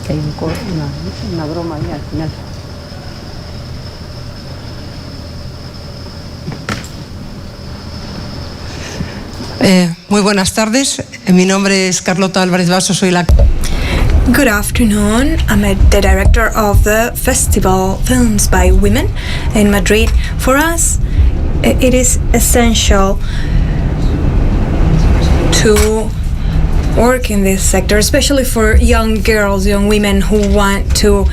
que hay una broma ahí al final. Muy buenas tardes. Mi nombre es Carlota Álvarez Basso. Soy la... Good afternoon. I'm the director of the Festival Films by Women in Madrid. For us, it is essential to work in this sector, especially for young girls, young women who want to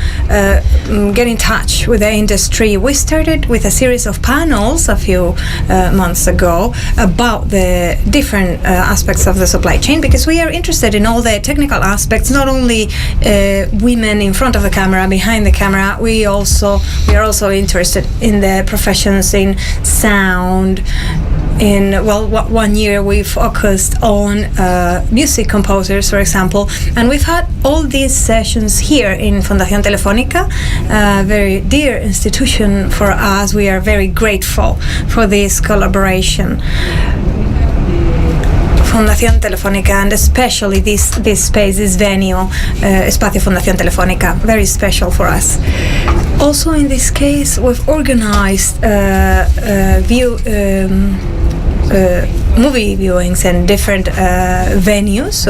get in touch with the industry. We started with a series of panels a few months ago about the different aspects of the supply chain, because we are interested in all the technical aspects, not only women in front of the camera, behind the camera. We are also interested in the professions in sound. One year we focused on music composers, for example, and we've had all these sessions here in Fundación Telefónica, a very dear institution for us. We are very grateful for this collaboration. Fundación Telefónica, and especially this space, this venue, Espacio Fundación Telefónica, very special for us. Also in this case, we've organized movie viewings and different venues,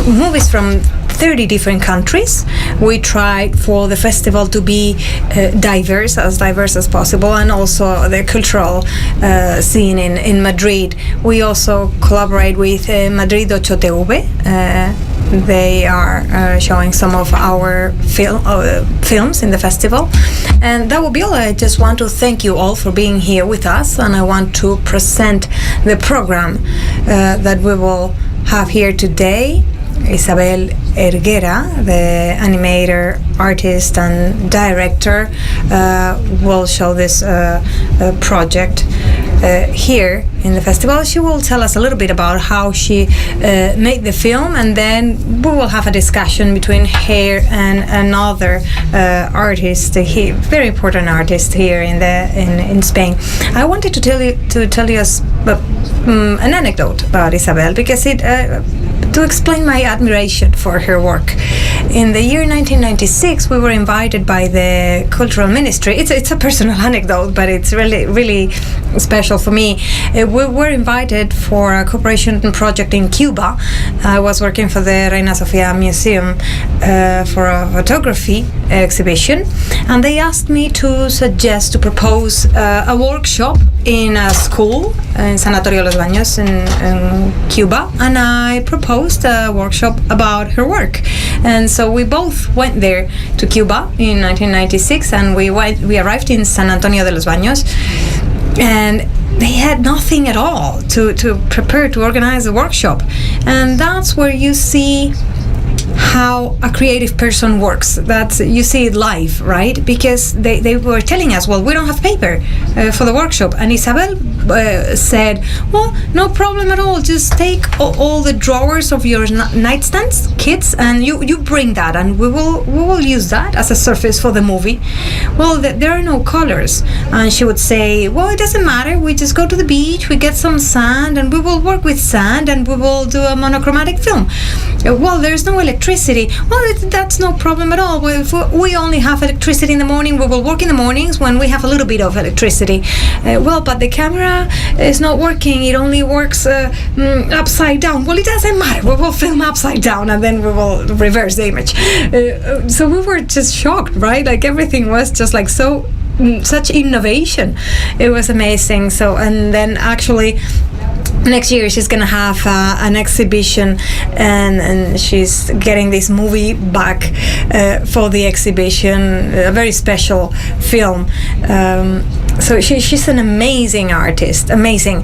movies from 30 different countries. We tried for the festival to be diverse as possible, and also the cultural scene in Madrid. We also collaborate with Madrid 8TV. They are showing some of our films in the festival. And that will be all. I just want to thank you all for being here with us, and I want to present the program that we will have here today. Isabel Herguera, the animator, artist and director, will show this project here in the festival. She will tell us a little bit about how she made the film, and then we will have a discussion between her and another artist, very important artist here in Spain. I wanted to tell you an anecdote about Isabel, because it to explain my admiration for her work. In the year 1996, we were invited by the Cultural Ministry. It's a personal anecdote, but it's really special for me. We were invited for a cooperation project in Cuba. I was working for the Reina Sofia Museum for a photography exhibition, and they asked me to propose a workshop in a school in Sanatorio Los Baños in Cuba, and I proposed a workshop about her work. And so we both went there to Cuba in 1996, and we arrived in San Antonio de los Baños, and they had nothing at all to prepare to organize a workshop. And that's where you see how a creative person works. That you see it live, right? Because they were telling us, well, we don't have paper for the workshop. And Isabel said, well, no problem at all. Just take all the drawers of your nightstands, kids, and you bring that, and we will use that as a surface for the movie. Well, there are no colors. And she would say, well, it doesn't matter. We just go to the beach, we get some sand, and we will work with sand, and we will do a monochromatic film. Well, there's no electricity. Well, that's no problem at all. If we only have electricity in the morning, we will work in the mornings when we have a little bit of electricity. Well, but the camera is not working. It only works upside down. Well, it doesn't matter. We will film upside down, and then we will reverse the image. So we were just shocked, right? Like everything was just like such innovation. It was amazing. So, and then actually next year she's gonna have an exhibition, and she's getting this movie back for the exhibition, a very special film. So she's an amazing artist, amazing,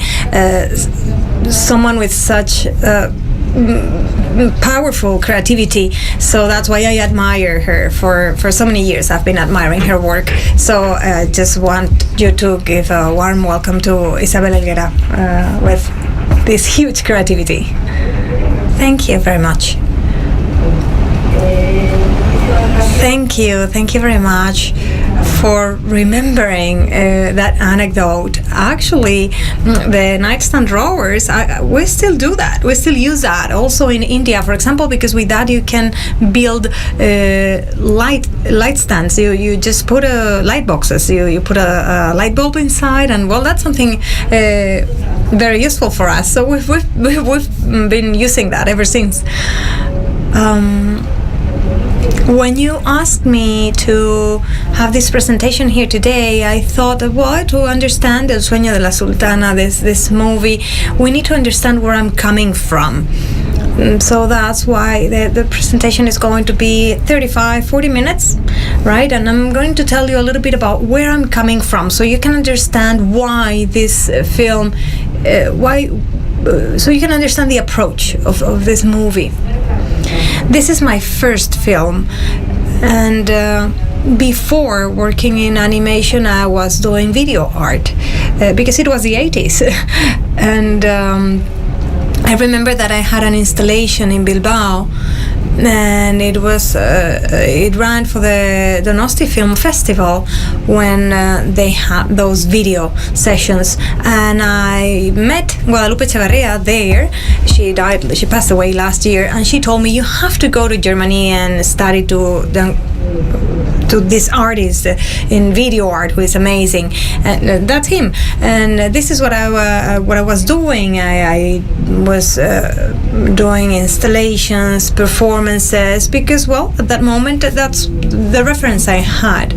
someone with such powerful creativity. So that's why I admire her. For so many years I've been admiring her work. So I just want you to give a warm welcome to Isabel Herguera with this huge creativity. Thank you very much. Thank you very much for remembering that anecdote. Actually, the nightstand drawers, we still do that. We still use that also in India, for example, because with that you can build light stands. You just put light boxes. You put a light bulb inside, and well, that's something very useful for us. So we've been using that ever since. When you asked me to have this presentation here today, I thought, to understand El Sueño de la Sultana, this movie, we need to understand where I'm coming from. So that's why the presentation is going to be 35-40 minutes, right? And I'm going to tell you a little bit about where I'm coming from, so you can understand why this film, so you can understand the approach of this movie. This is my first film, and before working in animation I was doing video art because it was the 80s. And I remember that I had an installation in Bilbao, and it ran for the Donosti Film Festival when they had those video sessions, and I met Guadalupe Echevarria there. She passed away last year, and she told me, you have to go to Germany and study to this artist in video art who is amazing. And that's him. And this is what I was doing. I was doing installations, performances, because, well, at that moment that's the reference I had.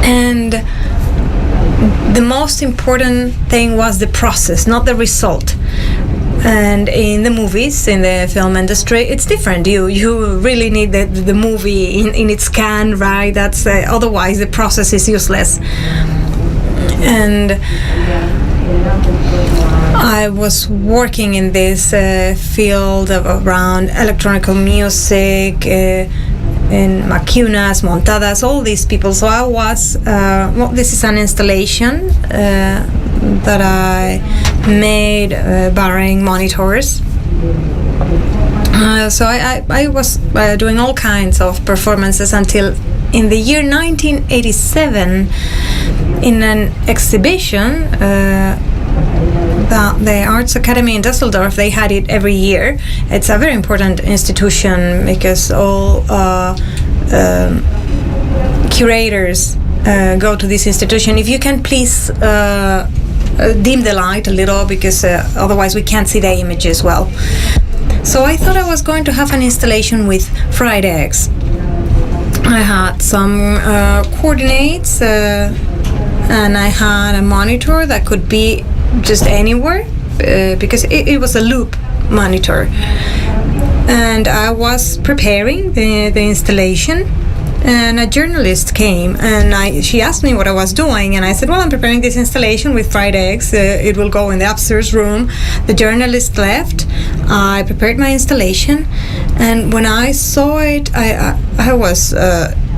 And the most important thing was the process, not the result. And in the movies, in the film industry, it's different. You really need the movie in its can, right? That's otherwise the process is useless. And I was working in this field around electronic music, in maquinas, montadas, all these people. So I was, this is an installation that I made borrowing monitors. So I was doing all kinds of performances until in the year 1987 in an exhibition the Arts Academy in Düsseldorf, they had it every year. It's a very important institution because all curators go to this institution. If you can please dim the light a little, because otherwise we can't see the images well. So I thought I was going to have an installation with fried eggs. I had some coordinates and I had a monitor that could be just anywhere because it was a loop monitor. And I was preparing the installation, and a journalist came, and she asked me what I was doing, and I said, well, I'm preparing this installation with fried eggs. It will go in the upstairs room. The journalist left. I prepared my installation, and when I saw it, I was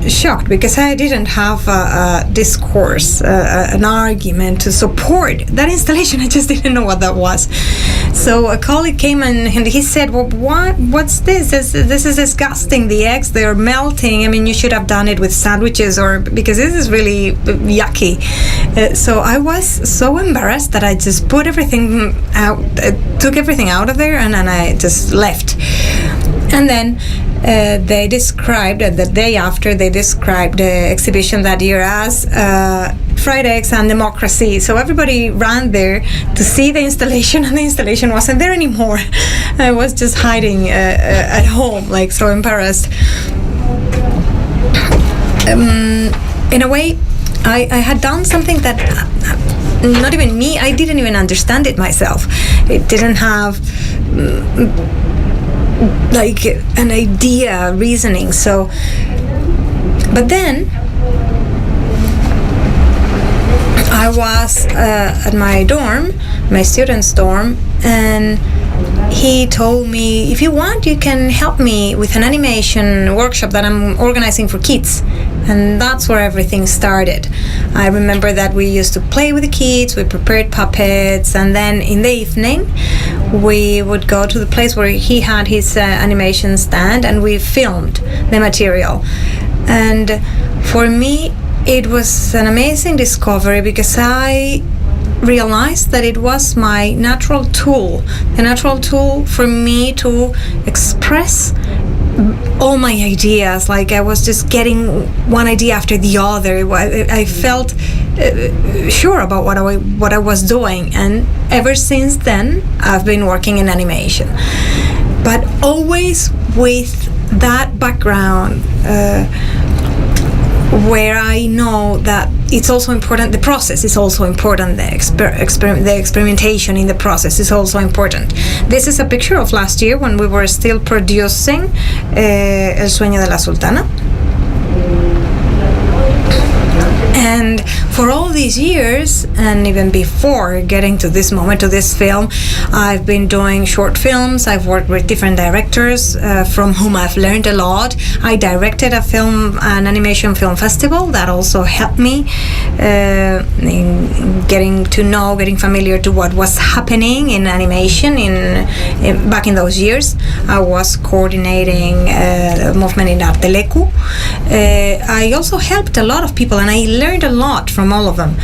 shocked, because I didn't have a discourse, an argument to support that installation. I just didn't know what that was. So a colleague came and he said, well, what's this? This is disgusting. The eggs, they're melting. I mean, you should have done it with sandwiches, or because this is really yucky. So I was so embarrassed that I just put everything out, took everything out of there, and then I just left. And then they described, the day after, they described the exhibition that year as Fried Eggs and Democracy. So everybody ran there to see the installation, and the installation wasn't there anymore. I was just hiding at home, like so embarrassed. In a way, I had done something that not even me, I didn't even understand it myself. It didn't have like an idea, reasoning. So, but then I was at my dorm, my student's dorm, and he told me, if you want, you can help me with an animation workshop that I'm organizing for kids. And that's where everything started. I remember that we used to play with the kids, we prepared puppets, and then in the evening we would go to the place where he had his animation stand, and we filmed the material. And for me, it was an amazing discovery, because I realized that it was my natural tool, the natural tool for me to express all my ideas. Like I was just getting one idea after the other. I felt sure about what I was doing, and ever since then I've been working in animation, but always with that background where I know that it's also important, the process is also important, the experimentation in the process is also important. This is a picture of last year when we were still producing El Sueño de la Sultana. And for all these years, and even before getting to this moment, to this film, I've been doing short films. I've worked with different directors from whom I've learned a lot. I directed an animation film festival that also helped me in getting familiar to what was happening in animation back in those years. I was coordinating a movement in Artelecu. I also helped a lot of people, and I learned a lot from all of them.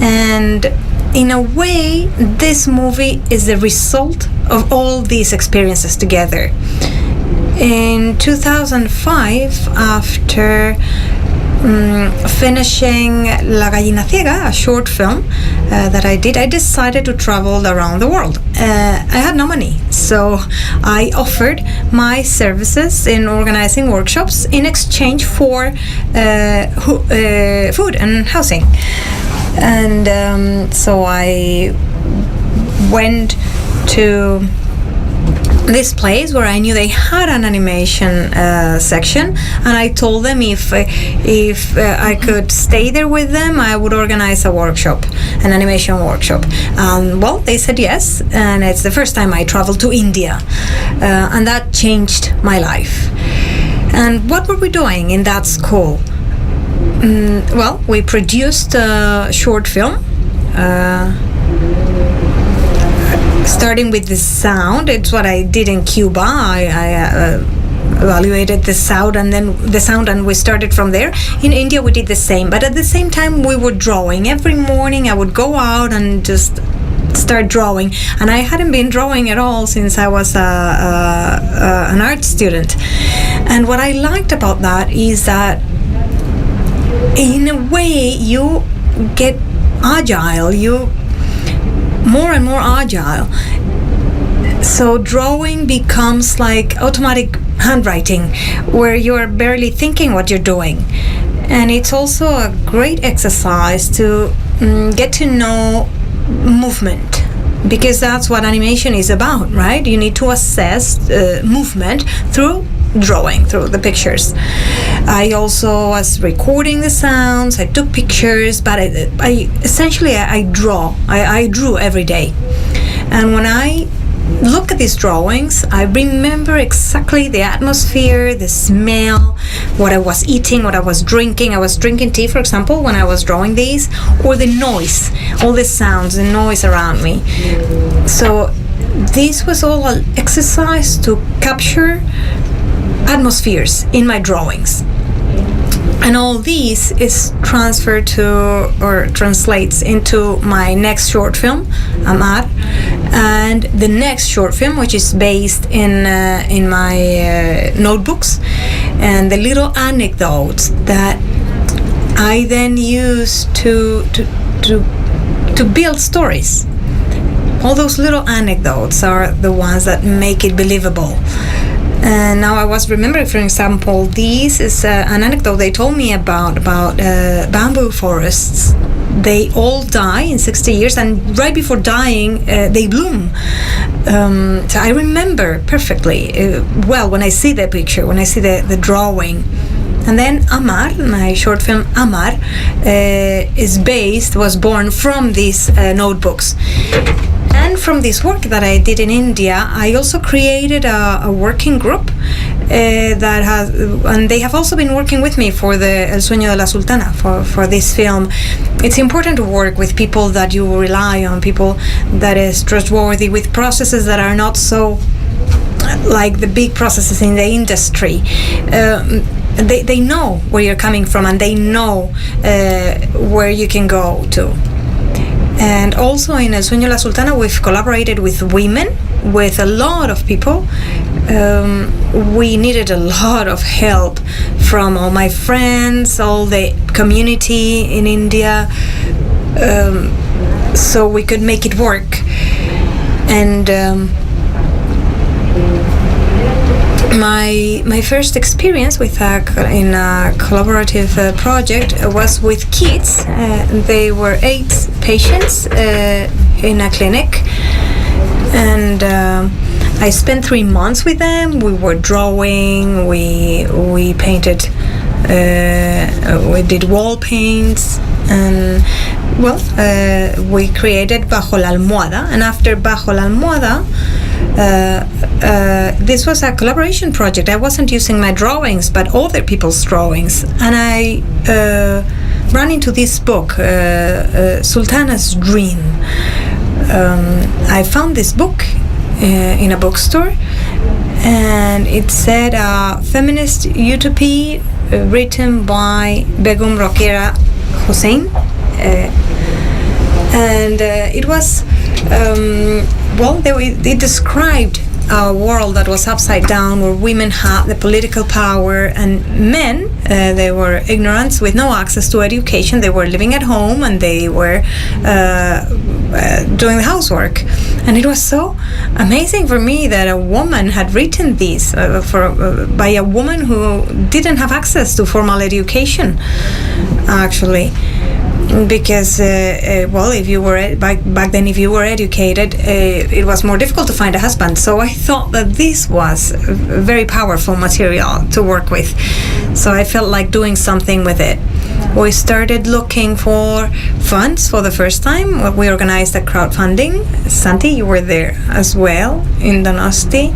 And in a way, this movie is the result of all these experiences together. In 2005, after finishing La Gallina Ciega, a short film that I did, I decided to travel around the world. I had no money, so I offered my services in organizing workshops in exchange for food and housing. And so I went to this place where I knew they had an animation section, and I told them if I could stay there with them, I would organize a workshop, an animation workshop. Well, they said yes, and it's the first time I traveled to India, and that changed my life. And what were we doing in that school? Well, we produced a short film, starting with the sound. It's what I did in Cuba. I evaluated the sound, and we started from there. In India, we did the same, but at the same time, we were drawing. Every morning, I would go out and just start drawing, and I hadn't been drawing at all since I was an art student. And what I liked about that is that, in a way, you get agile. You more and more agile. So drawing becomes like automatic handwriting, where you're barely thinking what you're doing. And it's also a great exercise to get to know movement, because that's what animation is about, right? You need to assess movement through drawing through the pictures. I also was recording the sounds. I took pictures, but I essentially drew every day. And when I look at these drawings, I remember exactly the atmosphere, the smell, what I was eating, what I was drinking. I was drinking tea, for example, when I was drawing these, or the noise, all the sounds, the noise around me. So this was all an exercise to capture atmospheres in my drawings. And all these is transferred to, or translates into, my next short film, Amar, and the next short film, which is based in my notebooks, and the little anecdotes that I then use to build stories. All those little anecdotes are the ones that make it believable. And now I was remembering, for example, this is an anecdote they told me about bamboo forests. They all die in 60 years, and right before dying, they bloom. So I remember perfectly well when I see the picture, when I see the drawing. And then Amar, my short film Amar, was born from these notebooks. And from this work that I did in India, I also created a working group and they have also been working with me for the El Sueño de la Sultana, for this film. It's important to work with people that you rely on, people that is trustworthy, with processes that are not so like the big processes in the industry. They know where you're coming from, and they know where you can go to. And also in El Sueño de la Sultana, we've collaborated with women, with a lot of people. We needed a lot of help from all my friends, all the community in India, so we could make it work. And my first experience in a collaborative project was with kids. They were 8 patients in a clinic, and I spent 3 months with them. We were drawing, we painted, we did wall paints, and we created Bajo la Almohada. And after Bajo la Almohada, this was a collaboration project. I wasn't using my drawings, but other people's drawings. And I ran into this book, Sultana's Dream. I found this book in a bookstore, and it said Feminist Utopia, written by Begum Roquera Hussein. And it was, they described a world that was upside down, where women had the political power, and men, they were ignorant with no access to education. They were living at home, and they were doing the housework. And it was so amazing for me that a woman had written this by a woman who didn't have access to formal education, actually. Because if you were back then, if you were educated, it was more difficult to find a husband. So I thought that this was very powerful material to work with. So I felt like doing something with it. We started looking for funds for the first time. We organized a crowdfunding. Santi, you were there as well in Donosti.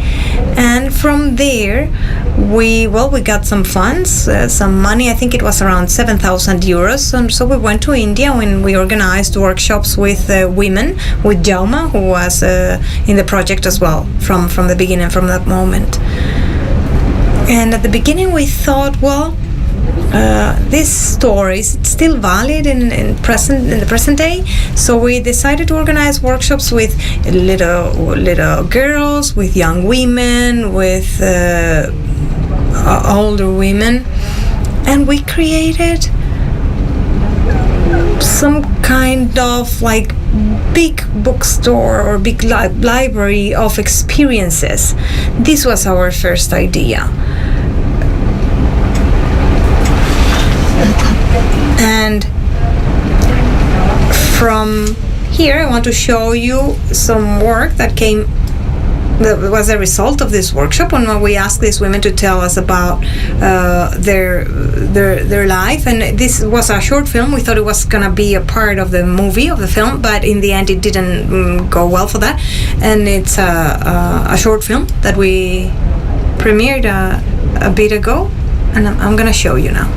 And from there, we got some funds, some money. I think it was around 7,000 euros. And so we went to India when we organized workshops with women, with Jauma, who was in the project as well from the beginning, from that moment. And at the beginning we thought, this story is still valid in the present day. So we decided to organize workshops with little girls, with young women, with older women, and we created some kind of like big bookstore or big library of experiences. This was our first idea. And from here I want to show you some work that came was a result of this workshop, when we asked these women to tell us about their life. And this was a short film. We thought it was gonna be a part of the movie, of the film, but in the end it didn't go well for that. And it's a short film that we premiered a bit ago, and I'm gonna show you now.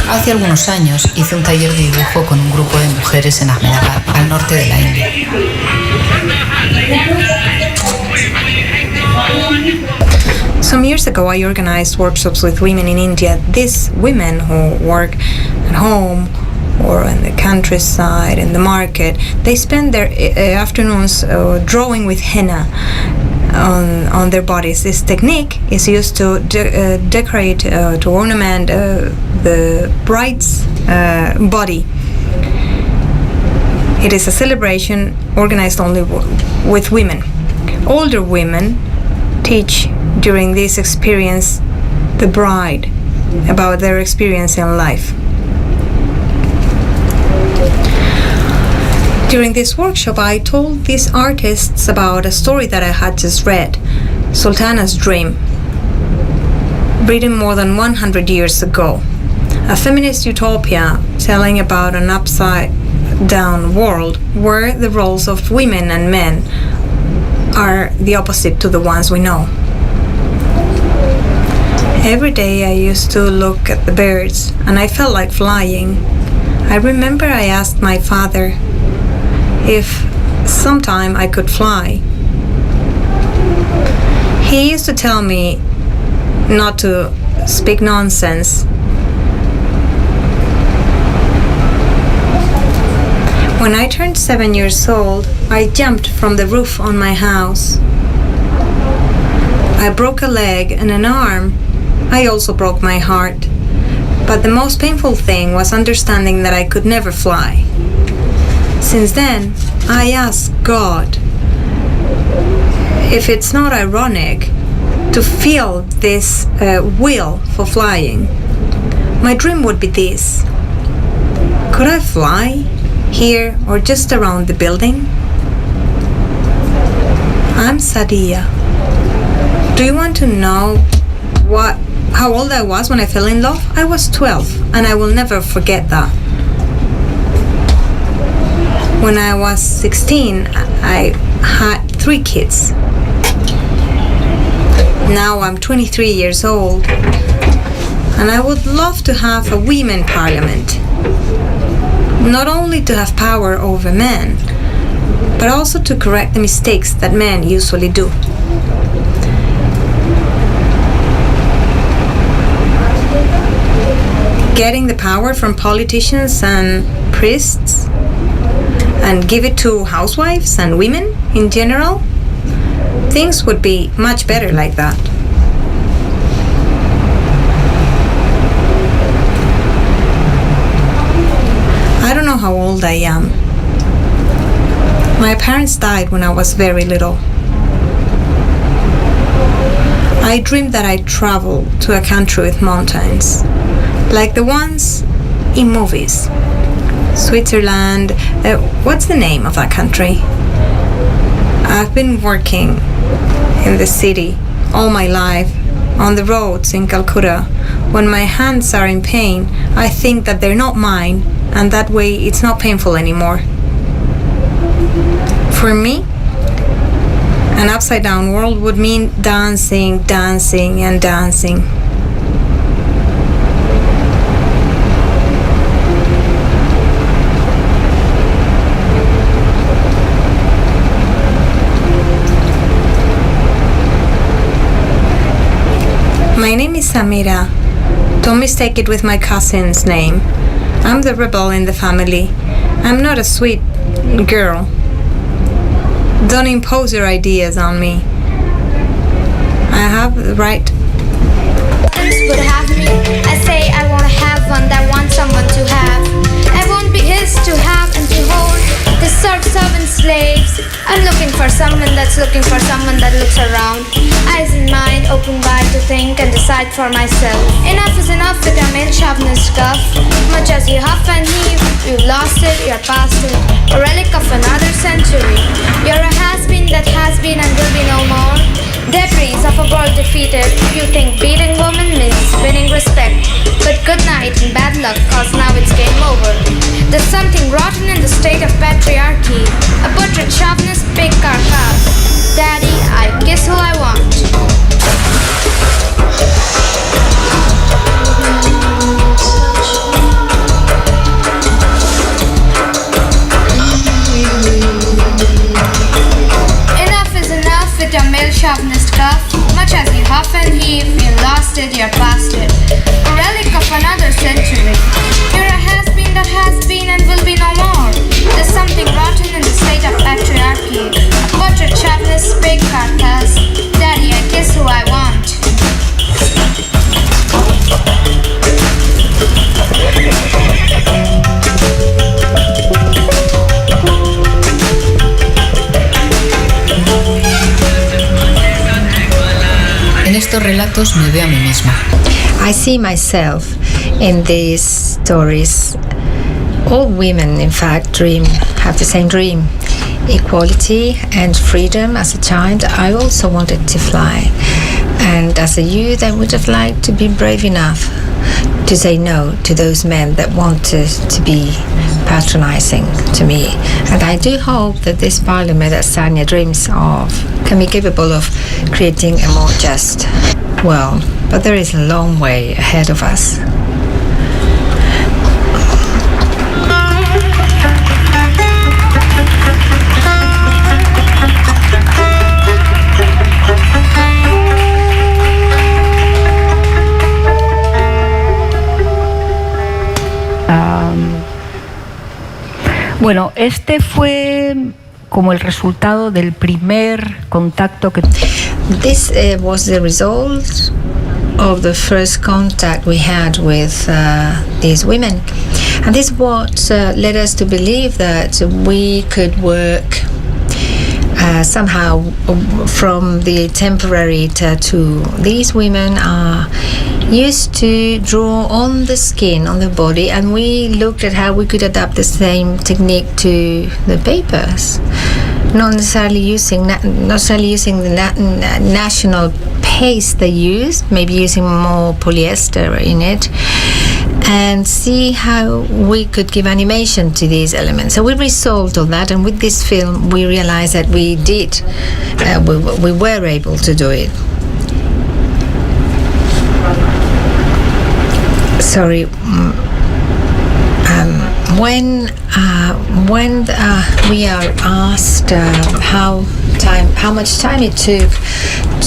Hace algunos años hice un taller de dibujo con un grupo de mujeres en Ahmedabad, al norte de la India. Some years ago, I organized workshops with women in India. These women who work at home or in the countryside, in the market, they spend their afternoons drawing with henna on their bodies. This technique is used to decorate, to ornament the bride's body. It is a celebration organized only with women. Older women teach during this experience the bride about their experience in life. During this workshop, I told these artists about a story that I had just read, Sultana's Dream, written more than 100 years ago. A feminist utopia telling about an upside-down world where the roles of women and men are the opposite to the ones we know. Every day I used to look at the birds and I felt like flying. I remember I asked my father if sometime I could fly. He used to tell me not to speak nonsense. When I turned 7 years old, I jumped from the roof on my house. I broke a leg and an arm. I also broke my heart. But the most painful thing was understanding that I could never fly. Since then, I ask God if it's not ironic to feel this will for flying. My dream would be this. Could I fly here or just around the building? I'm Sadia. Do you want to know how old I was when I fell in love? I was 12, and I will never forget that. When I was 16, I had 3 kids. Now I'm 23 years old, and I would love to have a women parliament. Not only to have power over men, but also to correct the mistakes that men usually do. Getting the power from politicians and priests and give it to housewives and women in general, things would be much better like that. I don't know how old I am. My parents died when I was very little. I dreamed that I traveled to a country with mountains, like the ones in movies. Switzerland, what's the name of that country? I've been working in the city all my life, on the roads in Calcutta. When my hands are in pain, I think that they're not mine, and that way it's not painful anymore. For me, an upside-down world would mean dancing, dancing, and dancing. My name is Samira. Don't mistake it with my cousin's name. I'm the rebel in the family. I'm not a sweet girl. Don't impose your ideas on me. I have the right. Would have me. I say I want to have one that wants someone to have. I want be his to have and to hold. The serfs, servants, slaves. I'm looking for someone that's looking for someone that looks around. Eyes and mind open wide to think and decide for myself. Enough is enough with your male chauvinist guff. Much as you huff and heave, you've lost it, you're past it. A relic of another century. You're a has-been that has been and will be no more. Debris of a world defeated. You think beating woman means winning respect. But good night and bad luck, cause now it's game over. There's something rotten in the state of patriarchy. A buttered chauvinist pig carcass. Daddy, I kiss who I want. Your male chauvinist cuff, much as you huff and heave, you lost it, you're past it. A relic of another century. You're a has-been that has been and will be no more. There's something rotten in the state of patriarchy. A butchered chauvinist pig carcass. Daddy, I kiss who I want. En estos relatos me veo a mí misma. I see myself in these stories. All women, in fact, have the same dream. Equality and freedom. As a child, I also wanted to fly. And as a youth, I would have liked to be brave enough to say no to those men that wanted to be patronizing to me. And I do hope that this parliament that Sanya dreams of can be capable of creating a more just world. But there is a long way ahead of us. Bueno, este fue como el resultado del primer contacto que... This was the result of the first contact we had with these women. And this is what led us to believe that we could work somehow from the temporary tattoo. These women are used to draw on the skin, on the body, and we looked at how we could adapt the same technique to the papers. Not necessarily using the national paste they use, maybe using more polyester in it, and see how we could give animation to these elements. So we resolved all that, and with this film we realized that we were able to do it. Sorry. When we are asked how much time it took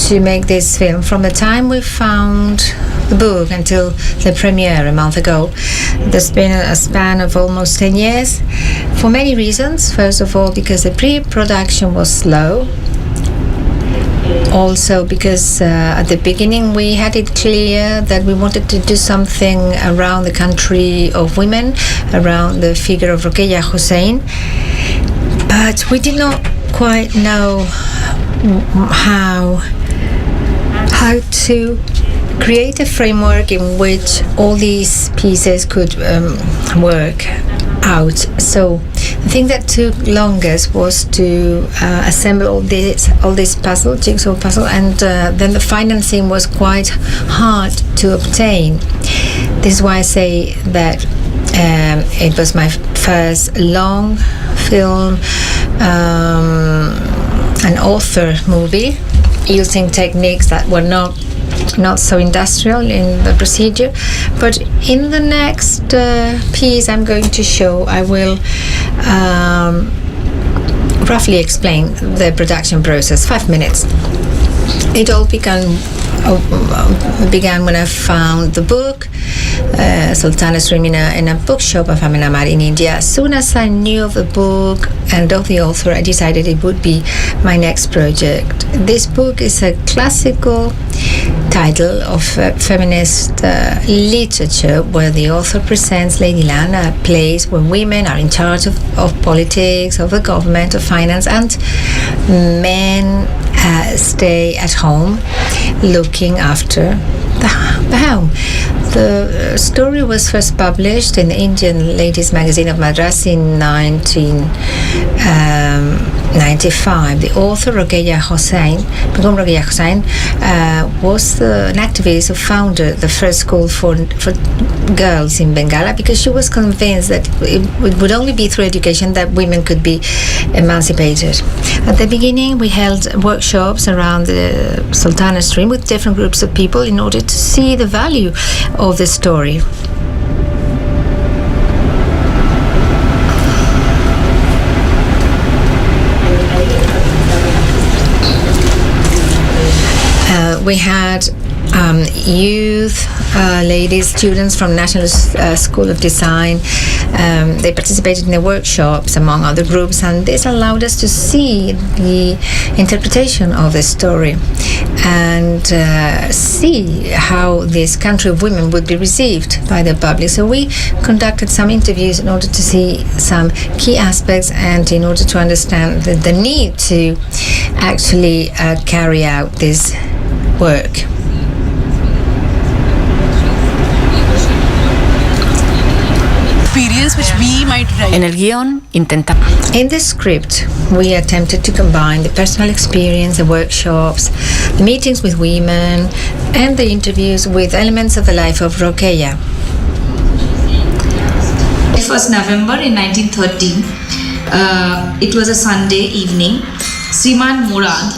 to make this film, from the time we found the book until the premiere a month ago, there's been a span of almost 10 years, for many reasons. First of all, because the pre-production was slow. Also because at the beginning we had it clear that we wanted to do something around the country of women, around the figure of Rokeya Hossein, but we did not quite know how to create a framework in which all these pieces could work out. So the thing that took longest was to assemble all this jigsaw puzzle, and then the financing was quite hard to obtain. This is why I say that it was my first long film, an author movie, using techniques that were not so industrial in the procedure. But in the next piece I'm going to show, I will roughly explain the production process. 5 minutes. It all began when I found the book, Sultana streaming in a bookshop of Ahmedabad in India. As soon as I knew of the book and of the author, I decided it would be my next project. This book is a classical title of feminist literature, where the author presents Ladyland, a place where women are in charge of politics, of the government, of finance, and men stay at home looking after the home. The story was first published in the Indian Ladies Magazine of Madras in 1995. The author, Begum Rokeya Hossain, was an activist who founded the first school for girls in Bengala, because she was convinced that it would only be through education that women could be emancipated. At the beginning, we held workshops around the Sultana stream with different groups of people in order to see the value of the story. We had youth, ladies, students from National School of Design. They participated in the workshops among other groups, and this allowed us to see the interpretation of the story and see how this country of women would be received by the public. So we conducted some interviews in order to see some key aspects and in order to understand the need to actually carry out this work. Which we might write. En el guión intentamos. In the script, we attempted to combine the personal experience, the workshops, the meetings with women, and the interviews with elements of the life of Rokeya. It was November in 1913. It was a Sunday evening. Sriman Murad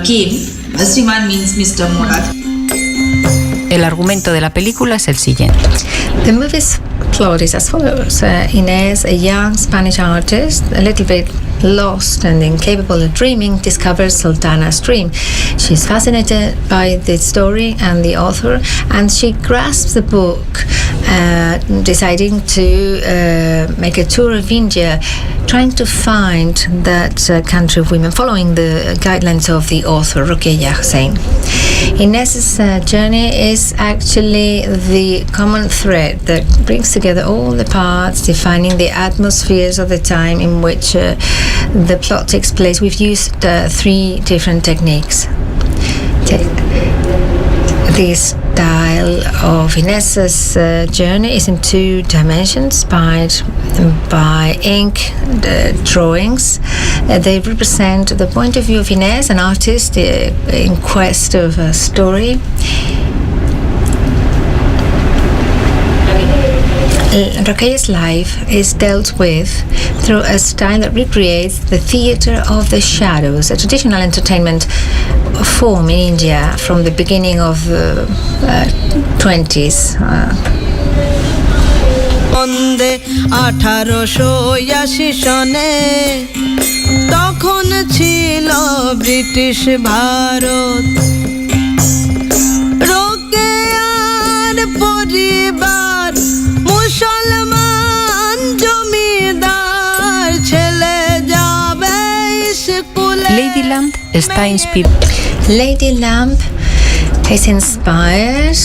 came. Sriman means Mr. Murad. El argumento de la película es el siguiente. The movie's plot is as follows. Inés, a young Spanish artist, a little bit lost and incapable of dreaming, discovers Sultana's dream. She's fascinated by the story and the author, and she grasps the book, deciding to make a tour of India, trying to find that country of women, following the guidelines of the author, Rokeya Hossain. Inés's journey is actually the common thread that brings together all the parts, defining the atmospheres of the time in which the plot takes place. We've used 3 different techniques. The style of Inés's journey is in 2 dimensions, inspired by ink drawings. They represent the point of view of Inés, an artist in quest of a story. Rokeya's life is dealt with through a style that recreates the theatre of the shadows, a traditional entertainment form in India from the beginning of the 20s. তখন ছিল British Bharat রোকেয়ার পরিবার মুসলমান জমিদার ছেলে যাবে স্কুলে Ladyland está inspirada. Ladyland is inspired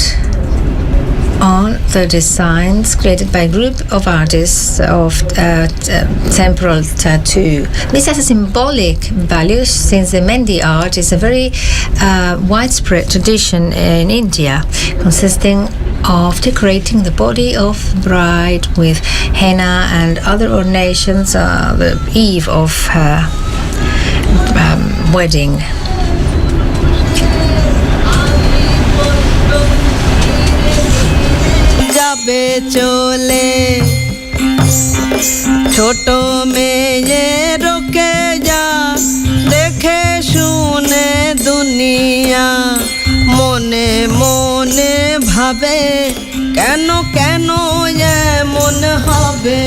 on the designs created by a group of artists of temporal tattoo. This has a symbolic value, since the Mehndi art is a very widespread tradition in India, consisting of decorating the body of bride with henna and other ornations the eve of her wedding. যাবে চলে ছোট মেয়ে রোকেয়া দেখে শুনে দুনিয়া মনে মনে ভাবে কেন কেন এমন হবে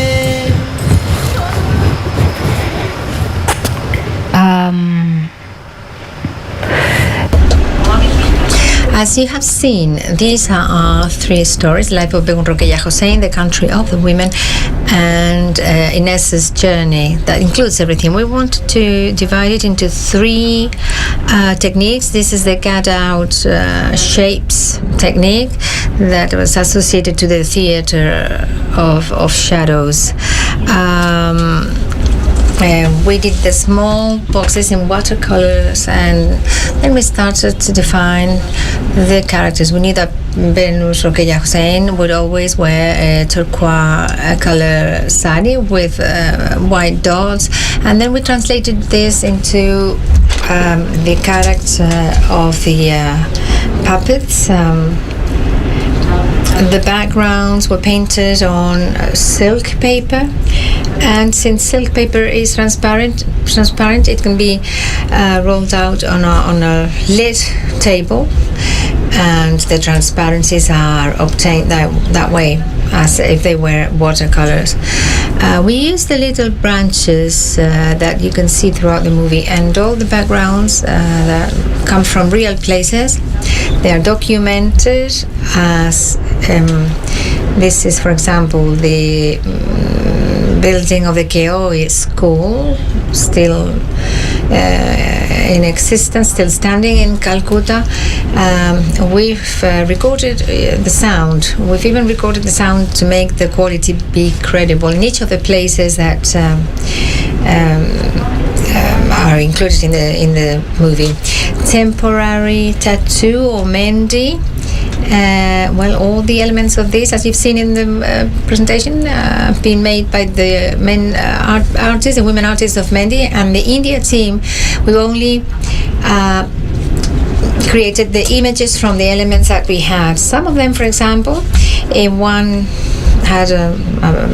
As you have seen, these are our three stories: Life of Begun Roqueya Hossein, The Country of the Women, and Inez's journey. That includes everything. We want to divide it into three techniques. This is the cut-out shapes technique that was associated to the theater of shadows. We did the small boxes in watercolors, and then we started to define the characters. We knew that Begun Roqueya Hossein would always wear a turquoise color sari with white dots, and then we translated this into the character of the puppets. The backgrounds were painted on silk paper, and since silk paper is transparent, it can be rolled out on a lit table, and the transparencies are obtained that way, as if they were watercolors. We use the little branches that you can see throughout the movie, and all the backgrounds that come from real places. They are documented as this is, for example, the building of the Keoi school, still in existence, still standing in Calcutta. We've recorded the sound. We've even recorded the sound to make the quality be credible in each of the places that are included in the movie. Temporary tattoo or mendi. All the elements of this, as you've seen in the presentation, have been made by the men artists and women artists of Mendi, and the India team. We've only created the images from the elements that we had. Some of them, for example, one had a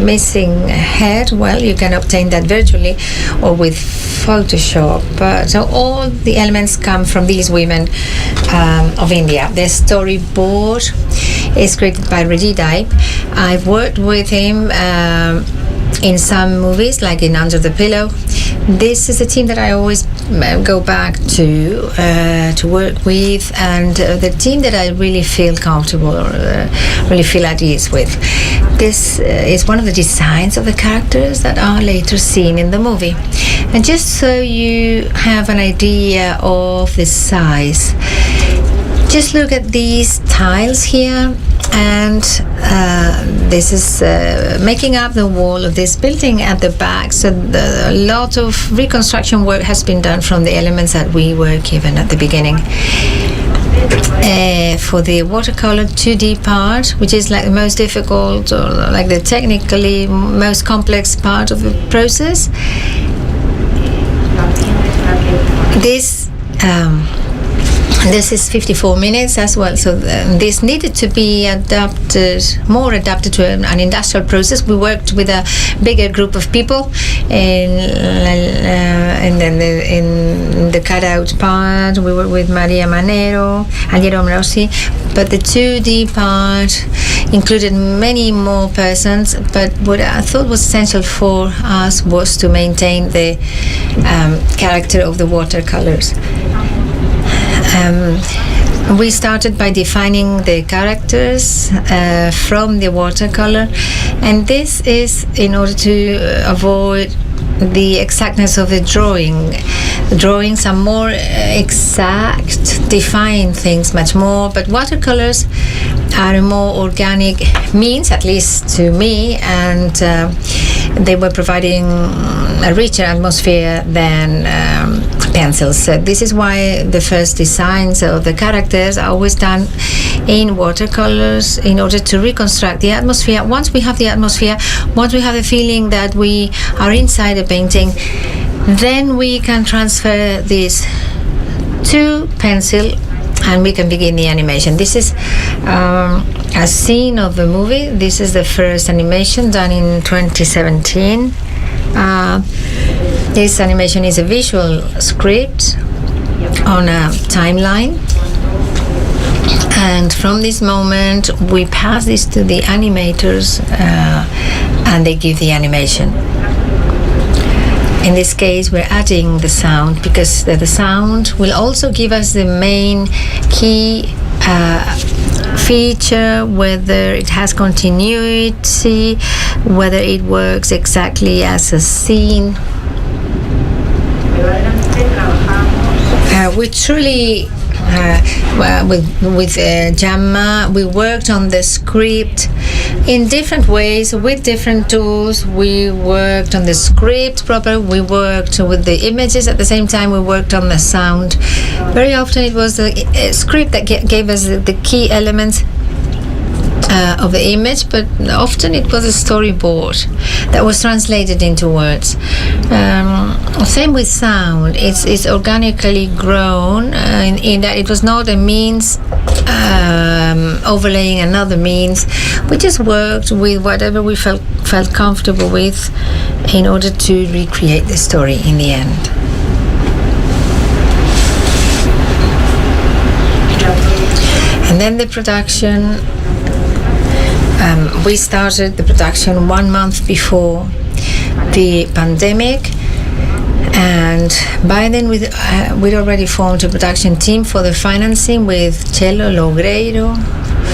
missing head. Well, you can obtain that virtually or with Photoshop. So all the elements come from these women of India. The storyboard is created by Reggie Dype. I've worked with him in some movies, like in Under the Pillow. This is a team that I always go back to work with, and the team that I really feel comfortable, really feel at ease with. This is one of the designs of the characters that are later seen in the movie. And just so you have an idea of the size, just look at these tiles here, and this is making up the wall of this building at the back. So a lot of reconstruction work has been done from the elements that we were given at the beginning. For the watercolor 2D part, which is like the most difficult, or like the technically most complex part of the process, this is 54 minutes as well, so this needed to be more adapted to an industrial process. We worked with a bigger group of people in the cutout part. We worked with Maria Manero and Jerome Rossi, but the 2D part included many more persons. But what I thought was essential for us was to maintain the character of the watercolors. We started by defining the characters from the watercolor, and this is in order to avoid the exactness of the drawing. The drawings are more exact, define things much more, but watercolors are a more organic means, at least to me, and they were providing a richer atmosphere than pencils. So this is why the first designs of the characters are always done in watercolors in order to reconstruct the atmosphere. Once we have the atmosphere, once we have the feeling that we are inside a painting, then we can transfer this to pencil and we can begin the animation. This is a scene of the movie. This is the first animation done in 2017. This animation is a visual script on a timeline, and from this moment we pass this to the animators and they give the animation. In this case we're adding the sound because the sound will also give us the main key feature, whether it has continuity, whether it works exactly as a scene. We truly, with Gemma, we worked on the script in different ways, with different tools. We worked on the script proper, we worked with the images at the same time, we worked on the sound. Very often it was the script that gave us the key elements of the image, but often it was a storyboard that was translated into words. Same with sound. It's organically grown in that it was not a means overlaying another means. We just worked with whatever we felt comfortable with in order to recreate the story in the end. And then the production. We started the production 1 month before the pandemic, and by then we'd already formed a production team for the financing with Chelo Loureiro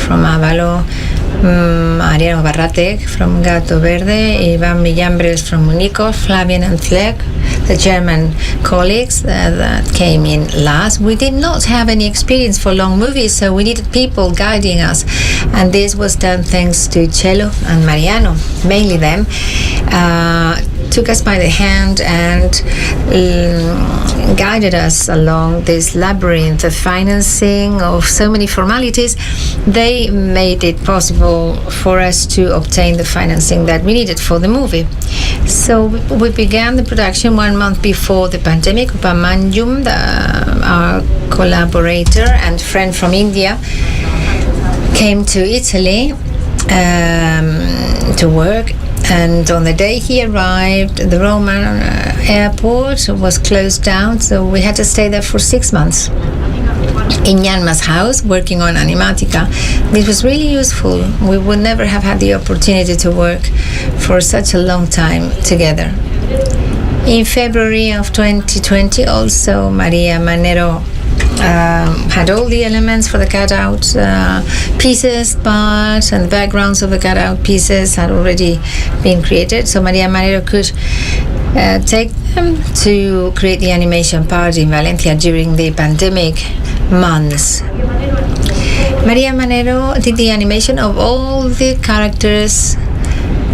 from Avalo, Mariano Barratek from Gato Verde, Ivan Millambres from Unico, Flavian and Fleck, the German colleagues that came in last. We did not have any experience for long movies, so we needed people guiding us, and this was done thanks to Chelo and Mariano, mainly them. Took us by the hand and guided us along this labyrinth of financing, of so many formalities. They made it possible for us to obtain the financing that we needed for the movie. So we began the production 1 month before the pandemic. Upamanjum, our collaborator and friend from India, came to Italy to work. And on the day he arrived, the Roman airport was closed down, so we had to stay there for 6 months in Yanma's house, working on Animatica. This was really useful. We would never have had the opportunity to work for such a long time together. In February of 2020, also Maria Manero had all the elements for the cutout pieces, parts, and the backgrounds of the cutout pieces had already been created. So Maria Manero could take them to create the animation part in Valencia during the pandemic months. Maria Manero did the animation of all the characters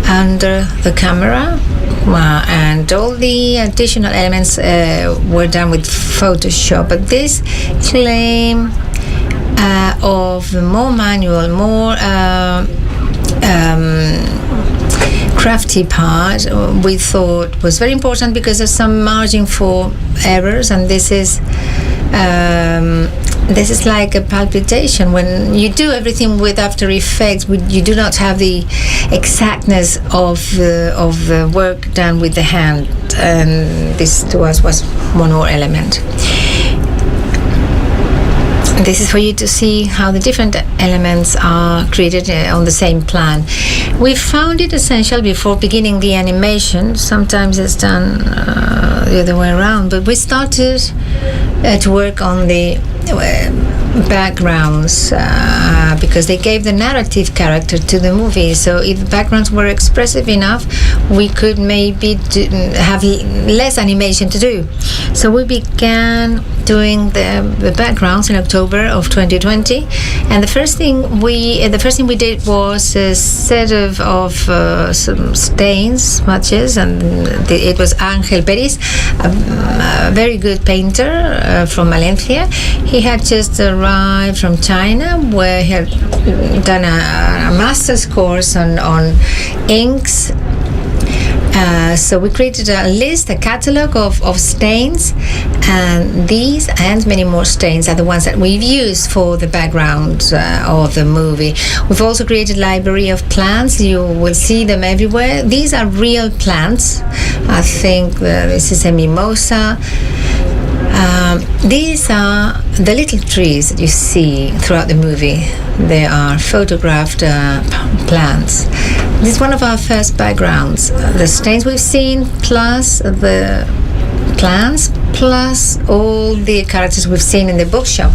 under the camera, and all the additional elements were done with Photoshop. But this claim of more manual, more crafty part, we thought was very important because there's some margin for errors, and this is like a palpitation. When you do everything with After Effects, you do not have the exactness of the work done with the hand, and this to us was one more element. This is for you to see how the different elements are created on the same plan. We found it essential before beginning the animation. Sometimes it's done the other way around, but we started to work on the backgrounds because they gave the narrative character to the movie. So if the backgrounds were expressive enough, we could maybe have less animation to do. So we began doing the backgrounds in October of 2020, and the first thing we did was a set of some stains, smudges, and it was Ángel Pérez, a very good painter from Valencia. He had just arrived from China, where he had done a master's course on inks. So we created a list, a catalog of stains, and these and many more stains are the ones that we've used for the background of the movie. We've also created a library of plants. You will see them everywhere. These are real plants. I think this is a mimosa. These are the little trees that you see throughout the movie. They are photographed plants. This is one of our first backgrounds. The stains we've seen, plus the plans, plus all the characters we've seen in the bookshop,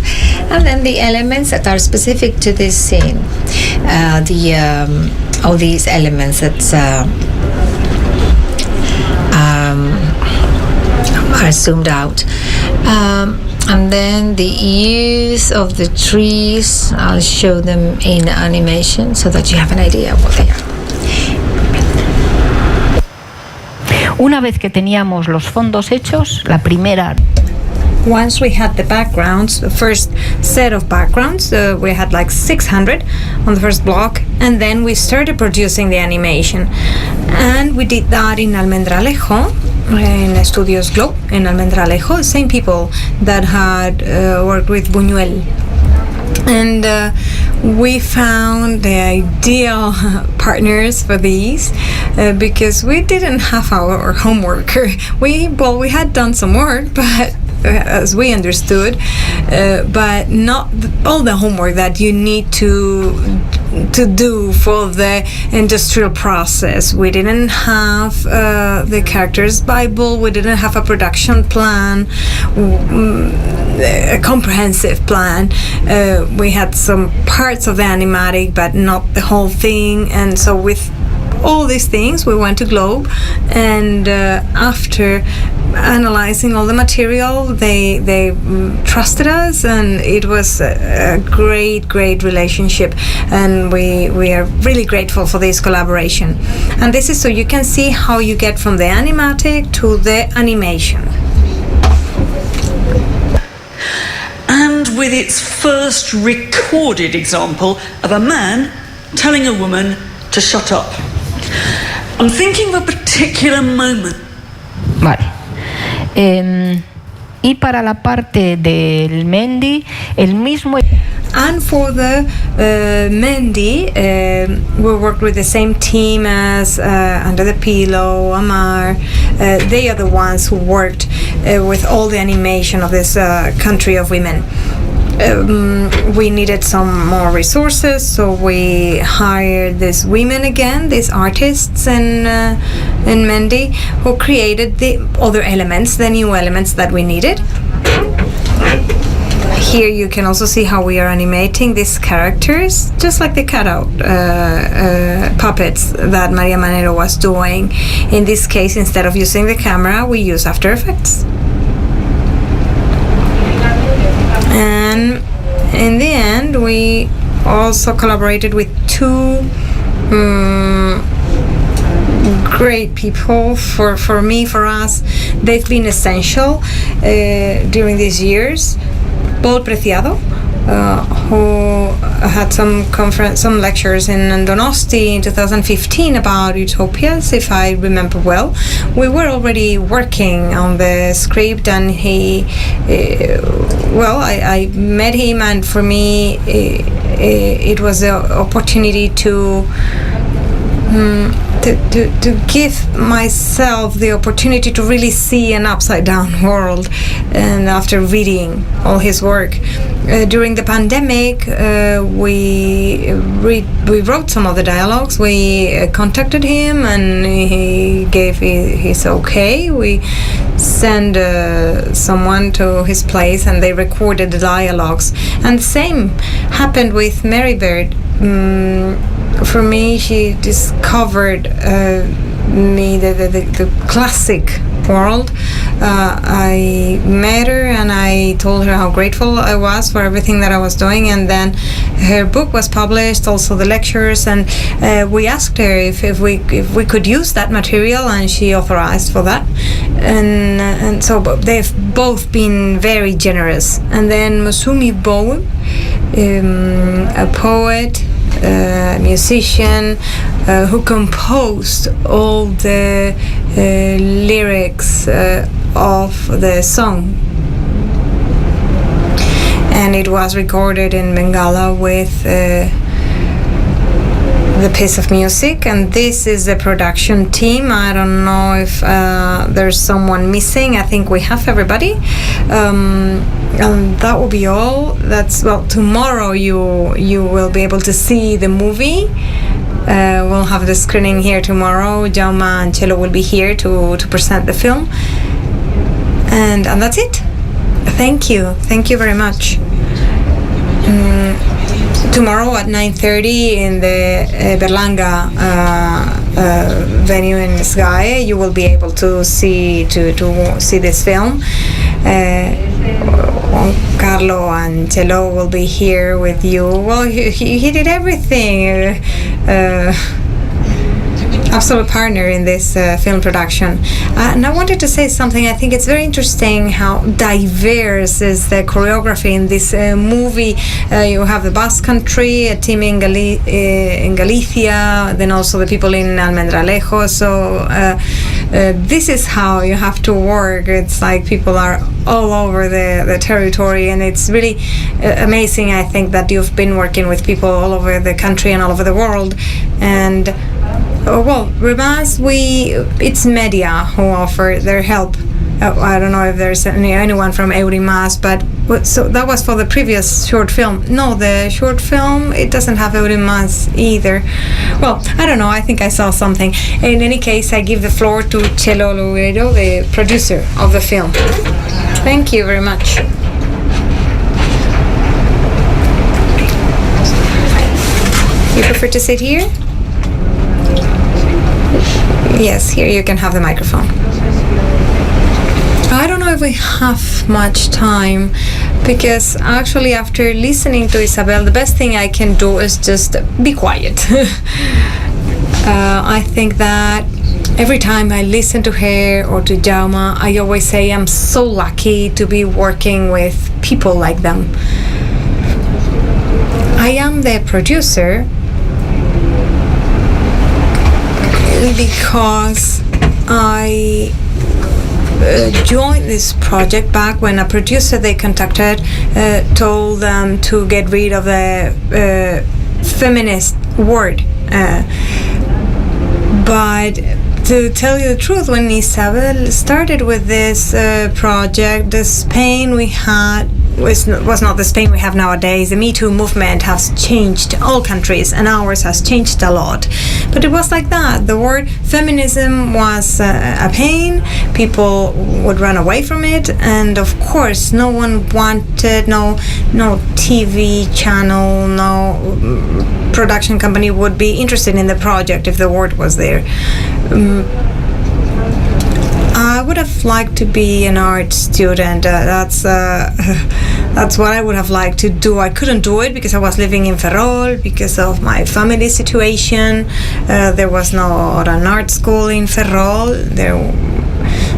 and then the elements that are specific to this scene. All these elements that are zoomed out. And then the use of the trees, I'll show them in animation so that you have an idea of what they are. Una vez que teníamos los fondos hechos, la primera... Once we had the backgrounds, the first set of backgrounds, we had like 600 on the first block, and then we started producing the animation. And we did that in Almendralejo, in Estudios Globe, in Almendralejo, the same people that had worked with Buñuel. And we found the ideal partners for these because we didn't have our homework. We had done some work, but as we understood, but not all the homework that you need to do for the industrial process. We didn't have the characters Bible, we didn't have a production plan, a comprehensive plan. We had some parts of the animatic, but not the whole thing. And so with all these things, we went to Globe, and after analyzing all the material, they trusted us, and it was a great relationship, and we are really grateful for this collaboration. And this is so you can see how you get from the animatic to the animation. And with its first recorded example of a man telling a woman to shut up. I'm thinking of a particular moment. Vale. Y para la parte del Mendy, el mismo... And for the Mendy, we worked with the same team as Under the Pillow, Amar. They are the ones who worked with all the animation of this country of women. We needed some more resources, so we hired these women again, these artists in Mendy, who created the other elements, the new elements that we needed. Here you can also see how we are animating these characters, just like the cutout puppets that Maria Manero was doing. In this case, instead of using the camera, we use After Effects. And in the end, we also collaborated with two great people. For me, for us, they've been essential during these years. Paul Preciado, who had some lectures in Donosti in 2015 about utopias, if I remember well. We were already working on the script, and I met him, and for me it was the opportunity to give myself the opportunity to really see an upside down world. And after reading all his work during the pandemic, we wrote some of the dialogues. We contacted him, and he gave his okay. We sent someone to his place, and they recorded the dialogues. And the same happened with Mary Bird. For me, she discovered me the classic world. I met her, and I told her how grateful I was for everything that I was doing, and then her book was published, also the lectures, and we asked her if we could use that material, and she authorized for that, and so they've both been very generous. And then Masumi Bowen, a poet, musician, who composed all the lyrics of the song, and it was recorded in Bengala with the piece of music. And this is the production team. I don't know if there's someone missing. I think we have everybody. And that will be all. Tomorrow you will be able to see the movie. We'll have the screening here tomorrow. Jaume and Chelo will be here to present the film. And that's it. Thank you very much. Tomorrow at 9:30 in the Berlanga venue in Sky, you will be able to see this film. Carlo and Chelo will be here with you. Well, he did everything. Absolute partner in this film production. And I wanted to say something. I think it's very interesting how diverse is the choreography in this movie. You have the Basque Country, a team in Galicia, then also the people in Almendralejo. So this is how you have to work. It's like people are all over the territory, and it's really amazing, I think, that you've been working with people all over the country and all over the world. And well, Remas, it's media who offer their help. I don't know if there's anyone from Eurimas, but so that was for the previous short film. No, the short film, it doesn't have Eurimas either. Well, I don't know, I think I saw something. In any case, I give the floor to Chelo Loureiro, the producer of the film. Thank you very much. You prefer to sit here? Yes, here you can have the microphone. I don't know if we have much time, because actually after listening to Isabel, the best thing I can do is just be quiet. I think that every time I listen to her or to Jauma, I always say I'm so lucky to be working with people like them. I am the producer because I joined this project back when a producer they contacted told them to get rid of the feminist word. But to tell you the truth, when Isabel started with this project, the Spain we had was not the Spain we have nowadays. The Me Too movement has changed all countries, and ours has changed a lot. But it was like that. The word feminism was a pain. People would run away from it, and of course, no one wanted, no TV channel, no production company would be interested in the project if the word was there. I would have liked to be an art student. That's what I would have liked to do. I couldn't do it because I was living in Ferrol because of my family situation. There was not an art school in Ferrol.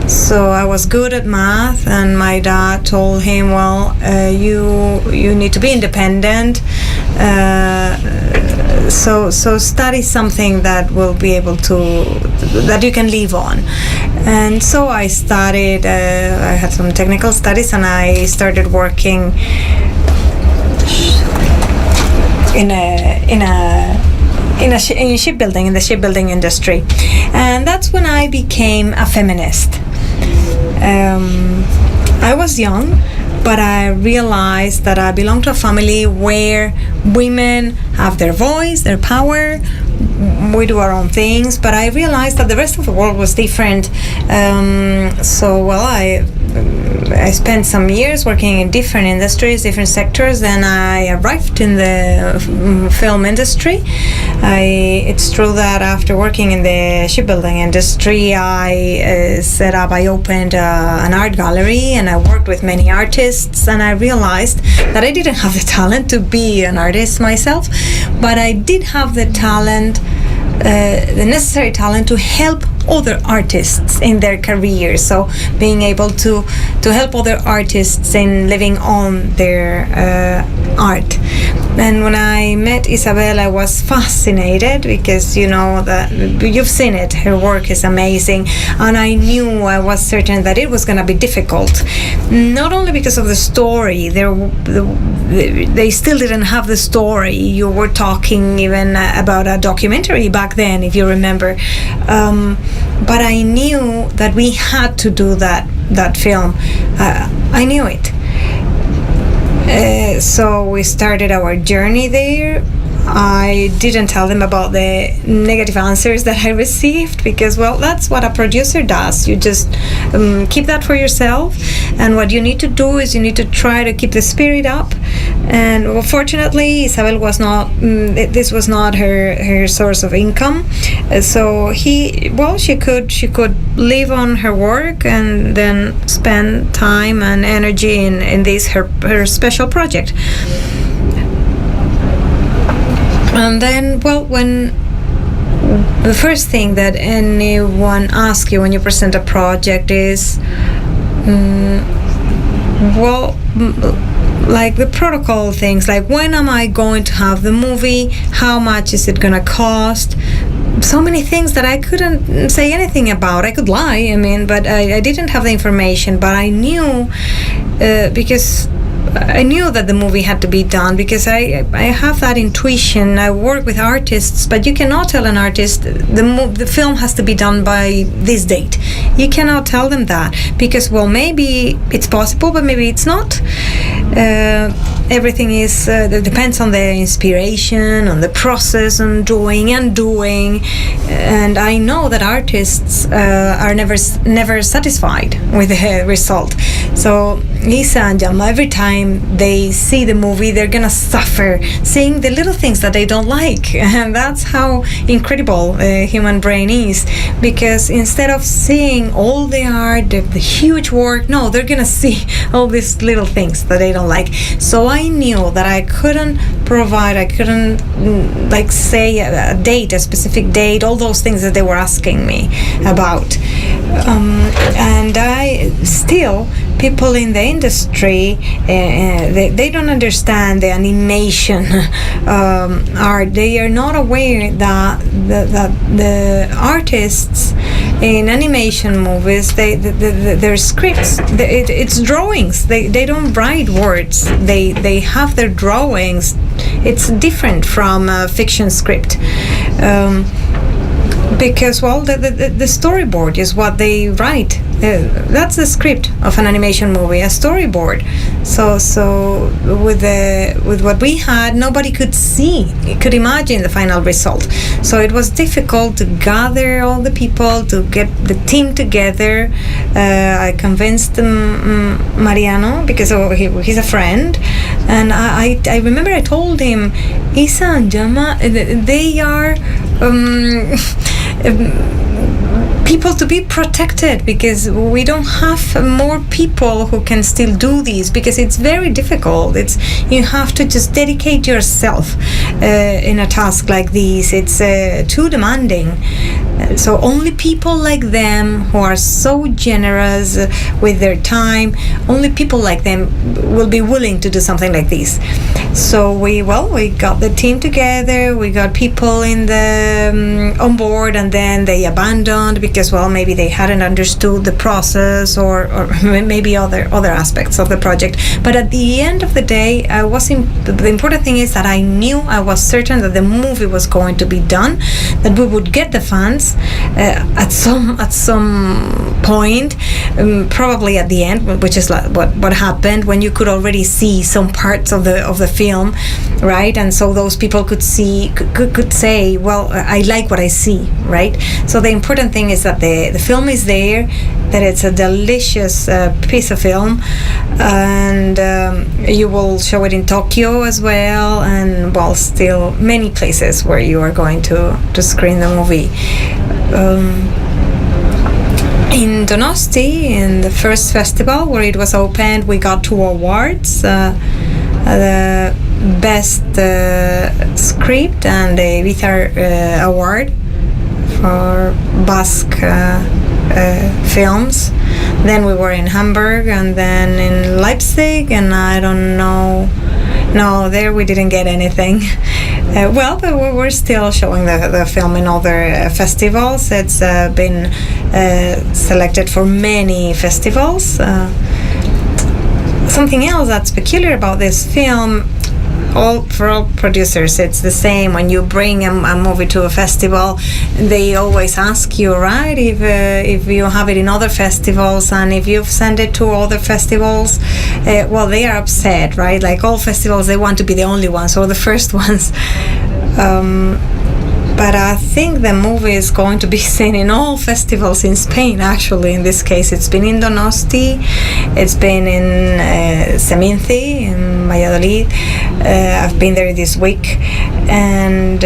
So I was good at math, and my dad told him, well, you need to be independent. So study something that will be able that you can live on. And so I studied, I had some technical studies, and I started working in shipbuilding, in the shipbuilding industry. And that's when I became a feminist. I was young, but I realized that I belong to a family where women have their voice, their power. We do our own things, but I realized that the rest of the world was different. I spent some years working in different industries, different sectors. Then I arrived in the film industry. It's true that after working in the shipbuilding industry, I opened an art gallery, and I worked with many artists, and I realized that I didn't have the talent to be an artist myself, but I did have the talent, the necessary talent to help other artists in their careers. So being able to help other artists in living on their art. And when I met Isabel, I was fascinated because you've seen it. Her work is amazing, and I was certain that it was going to be difficult. Not only because of the story, they still didn't have the story. You were talking even about a documentary back then, if you remember. But I knew that we had to do that film. I knew it. So we started our journey there. I didn't tell them about the negative answers that I received because, well, that's what a producer does. You just keep that for yourself, and what you need to do is you need to try to keep the spirit up. And well, fortunately, Isabel was not. This was not her source of income, so she could live on her work and then spend time and energy in this her special project. And then, well, when the first thing that anyone asks you when you present a project is, like the protocol things, like when am I going to have the movie? How much is it gonna cost? So many things that I couldn't say anything about. I could lie, but I didn't have the information. But I knew because I knew that the movie had to be done because I have that intuition. I work with artists, but you cannot tell an artist the film has to be done by this date. You cannot tell them that because, well, maybe it's possible, but maybe it's not. Everything is depends on the inspiration, on the process, on doing and doing. And I know that artists are never satisfied with the result. So Isa and Jama, every time they see the movie, they're gonna suffer seeing the little things that they don't like, and that's how incredible the human brain is. Because instead of seeing all the art, the huge work, no, they're gonna see all these little things that they don't like. So I knew that I couldn't say a date, a specific date, all those things that they were asking me about. And I still, people in the industry, they don't understand the animation art. They are not aware that the artists in animation movies, their scripts, it's drawings. They don't write words. They have their drawings. It's different from a fiction script. Because, well, the storyboard is what they write. That's the script of an animation movie, a storyboard. So with what we had, nobody could imagine the final result. So it was difficult to gather all the people, to get the team together. I convinced Mariano because he's a friend, and I remember I told him, Isa and Jama, they are people to be protected because we don't have more people who can still do this because it's very difficult. You have to just dedicate yourself in a task like this. It's too demanding. So only people like them who are so generous with their time, only people like them will be willing to do something like this. So we got the team together, we got people on board, and then they abandoned because, well, maybe they hadn't understood the process or maybe other aspects of the project. But at the end of the day, the important thing is that I was certain that the movie was going to be done, that we would get the funds at some point, probably at the end, which is like what happened when you could already see some parts of the film, right? And so those people could say, well, I like what I see, right? So the important thing is that the film is there, that it's a delicious piece of film, and you will show it in Tokyo as well, and, well, still many places where you are going to screen the movie. In Donosti, in the first festival where it was opened, we got 2 awards, the best script and the Ibiza award for Basque films. Then we were in Hamburg and then in Leipzig, and I don't know. No, there we didn't get anything. But we're still showing the film in other festivals. It's been selected for many festivals. Something else that's peculiar about this film, for all producers, it's the same. When you bring a movie to a festival, they always ask you, right, if you have it in other festivals, and if you've sent it to other festivals, well, they are upset, right? Like all festivals, they want to be the only ones or the first ones. But I think the movie is going to be seen in all festivals in Spain, actually. In this case, it's been in Donosti, it's been in Seminci, in Valladolid. I've been there this week. And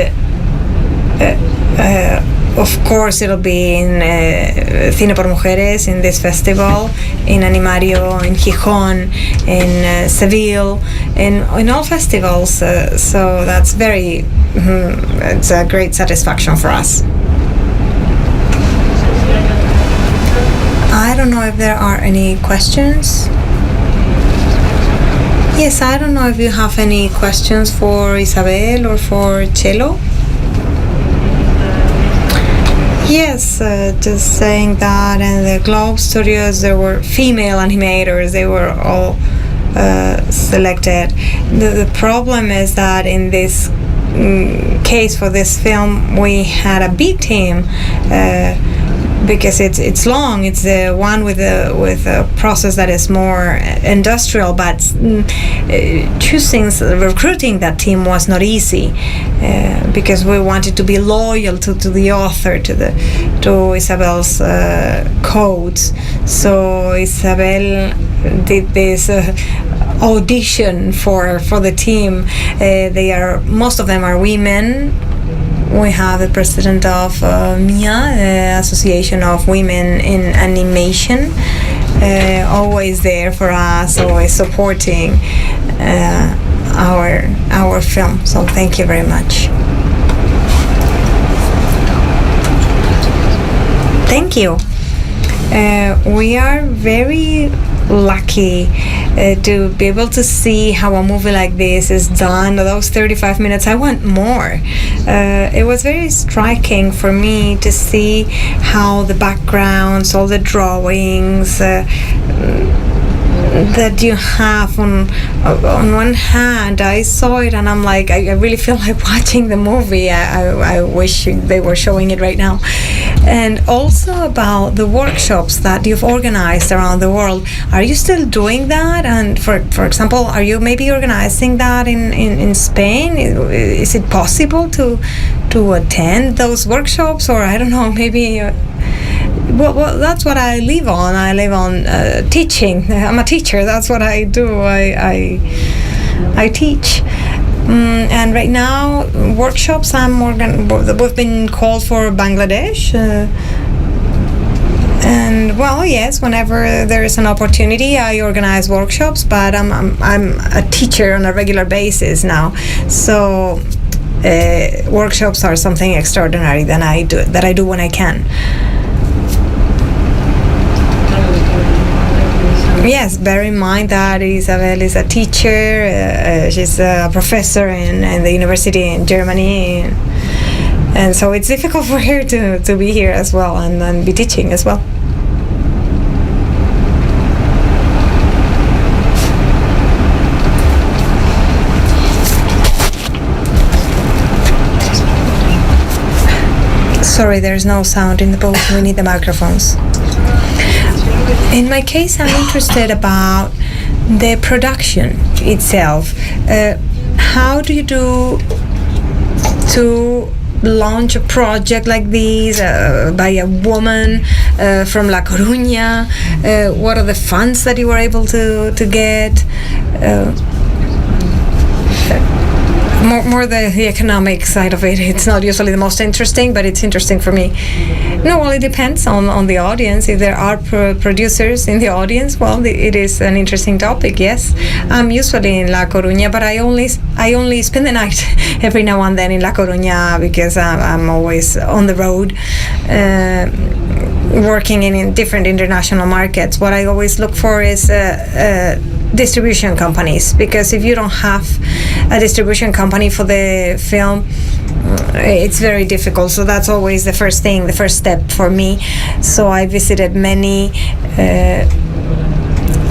of course, it'll be in Cine por Mujeres, in this festival, in Animario, in Gijón, in Seville, in all festivals. So that's it's a great satisfaction for us. I don't know if there are any questions. Yes, I don't know if you have any questions for Isabel or for Chelo. Yes, just saying that in the Globe Studios there were female animators. They were all selected. The problem is that in this case for this film we had a B team because it's long. It's the one with a process that is more industrial, but recruiting that team was not easy because we wanted to be loyal to the author, to Isabel's codes. So Isabel did this audition for the team. Most of them are women. We have the president of MIA, the Association of Women in Animation, always there for us, always supporting our film. So thank you very much. Thank you. We are very lucky to be able to see how a movie like this is done. Those 35 minutes, I want more. It was very striking for me to see how the backgrounds, all the drawings that you have on one hand, I saw it and I'm like, I really feel like watching the movie. I wish they were showing it right now. And also about the workshops that you've organized around the world. Are you still doing that? And for example, are you maybe organizing that in Spain? Is it possible to attend those workshops? Or I don't know, maybe... Well, that's what I live on. I live on teaching. I'm a teacher. That's what I do. I teach. And right now, workshops we've been called for Bangladesh. And well, yes, whenever there is an opportunity, I organize workshops. But I'm a teacher on a regular basis now. So workshops are something extraordinary that I do when I can. Yes, bear in mind that Isabel is a teacher. She's a professor in the university in Germany, and so it's difficult for her to be here as well and be teaching as well. Sorry, there's no sound in the booth. We need the microphones. In my case, I'm interested about the production itself. How do you do to launch a project like this by a woman from La Coruña? What are the funds that you were able to get? More the economic side of it. It's not usually the most interesting, but it's interesting for me. No, well, it depends on the audience. If there are producers in the audience, well, it is an interesting topic, yes. I'm usually in La Coruña, but I only spend the night every now and then in La Coruña because I'm always on the road, working in different international markets. What I always look for is distribution companies, because if you don't have a distribution company for the film, it's very difficult. So that's always the first step for me. So I visited many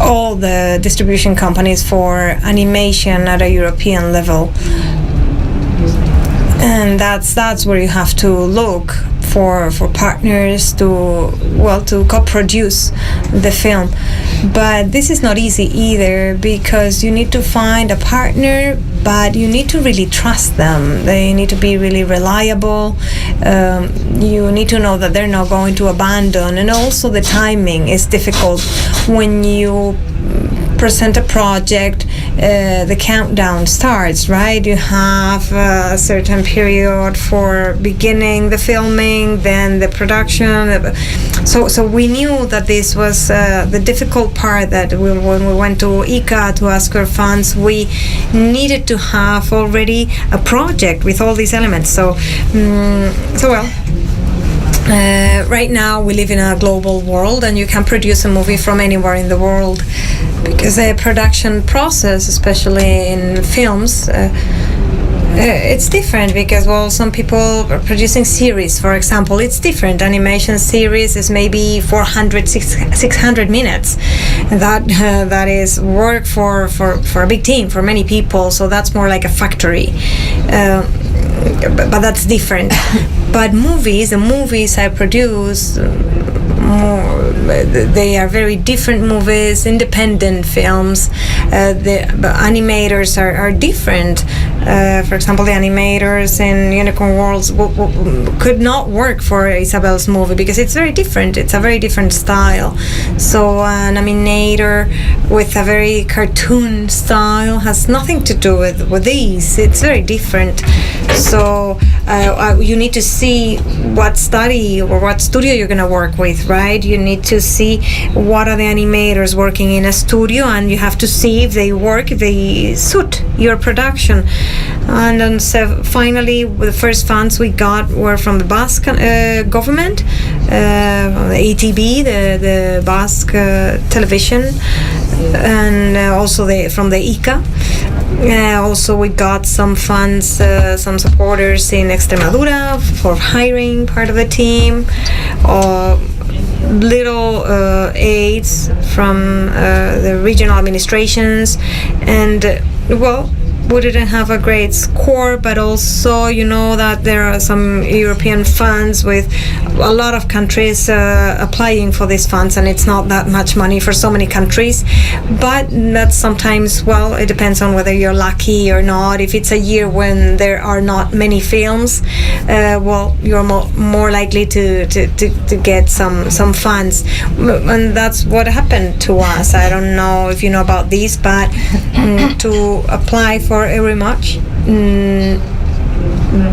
all the distribution companies for animation at a European level. And that's where you have to look for partners to co-produce the film. But this is not easy either, because you need to find a partner, but you need to really trust them. They need to be really reliable. You need to know that they're not going to abandon. And also the timing is difficult when you present a project. The countdown starts, right? You have a certain period for beginning the filming, then the production. So we knew that this was the difficult part, that when we went to ICA to ask for funds, we needed to have already a project with all these elements. Right now we live in a global world, and you can produce a movie from anywhere in the world, because the production process, especially in films, it's different, because some people are producing series, for example. It's different. Animation series is maybe 400, 600 minutes. And that is work for a big team, for many people. So that's more like a factory. But that's different. But the movies I produce, they are very different movies, independent films. The animators are different. For example, the animators in Unicorn Worlds could not work for Isabel's movie, because it's very different. It's a very different style. So an animator with a very cartoon style has nothing to do with these. It's very different. So you need to see what study or what studio you're going to work with, right? You need to see what are the animators working in a studio, and you have to see if they suit your production. And then finally, the first funds we got were from the Basque government, the ETB, the Basque television, and also from the ICA. Also, we got some funds, some supporters in Extremadura for hiring part of the team, little aids from the regional administrations, and we didn't have a great score, but also that there are some European funds with a lot of countries applying for these funds, and it's not that much money for so many countries. But that's sometimes, it depends on whether you're lucky or not. If it's a year when there are not many films, you're more likely to get some funds, and that's what happened to us. I don't know if you know about this, but to apply for very much,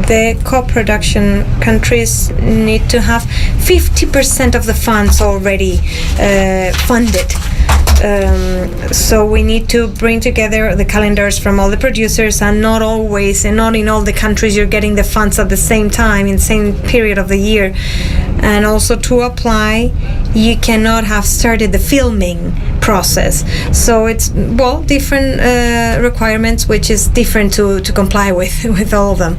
the co-production countries need to have 50% of the funds already funded. So we need to bring together the calendars from all the producers, and not in all the countries you're getting the funds at the same time, in the same period of the year. And also, to apply, you cannot have started the filming process. So it's different requirements, which is different to comply with all of them.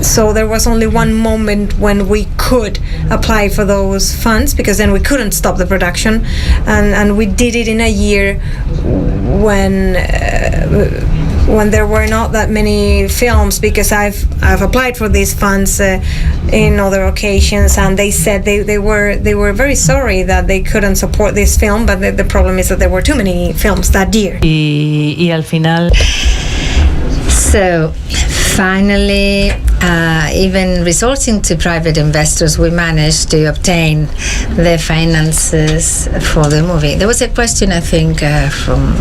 So there was only one moment when we could apply for those funds, because then we couldn't stop the production, and we did it in a year when there were not that many films, because I've applied for these funds in other occasions, and they said they were very sorry that they couldn't support this film, but the problem is that there were too many films that year. Y al final. So finally, even resorting to private investors, we managed to obtain the finances for the movie. There was a question, I think, from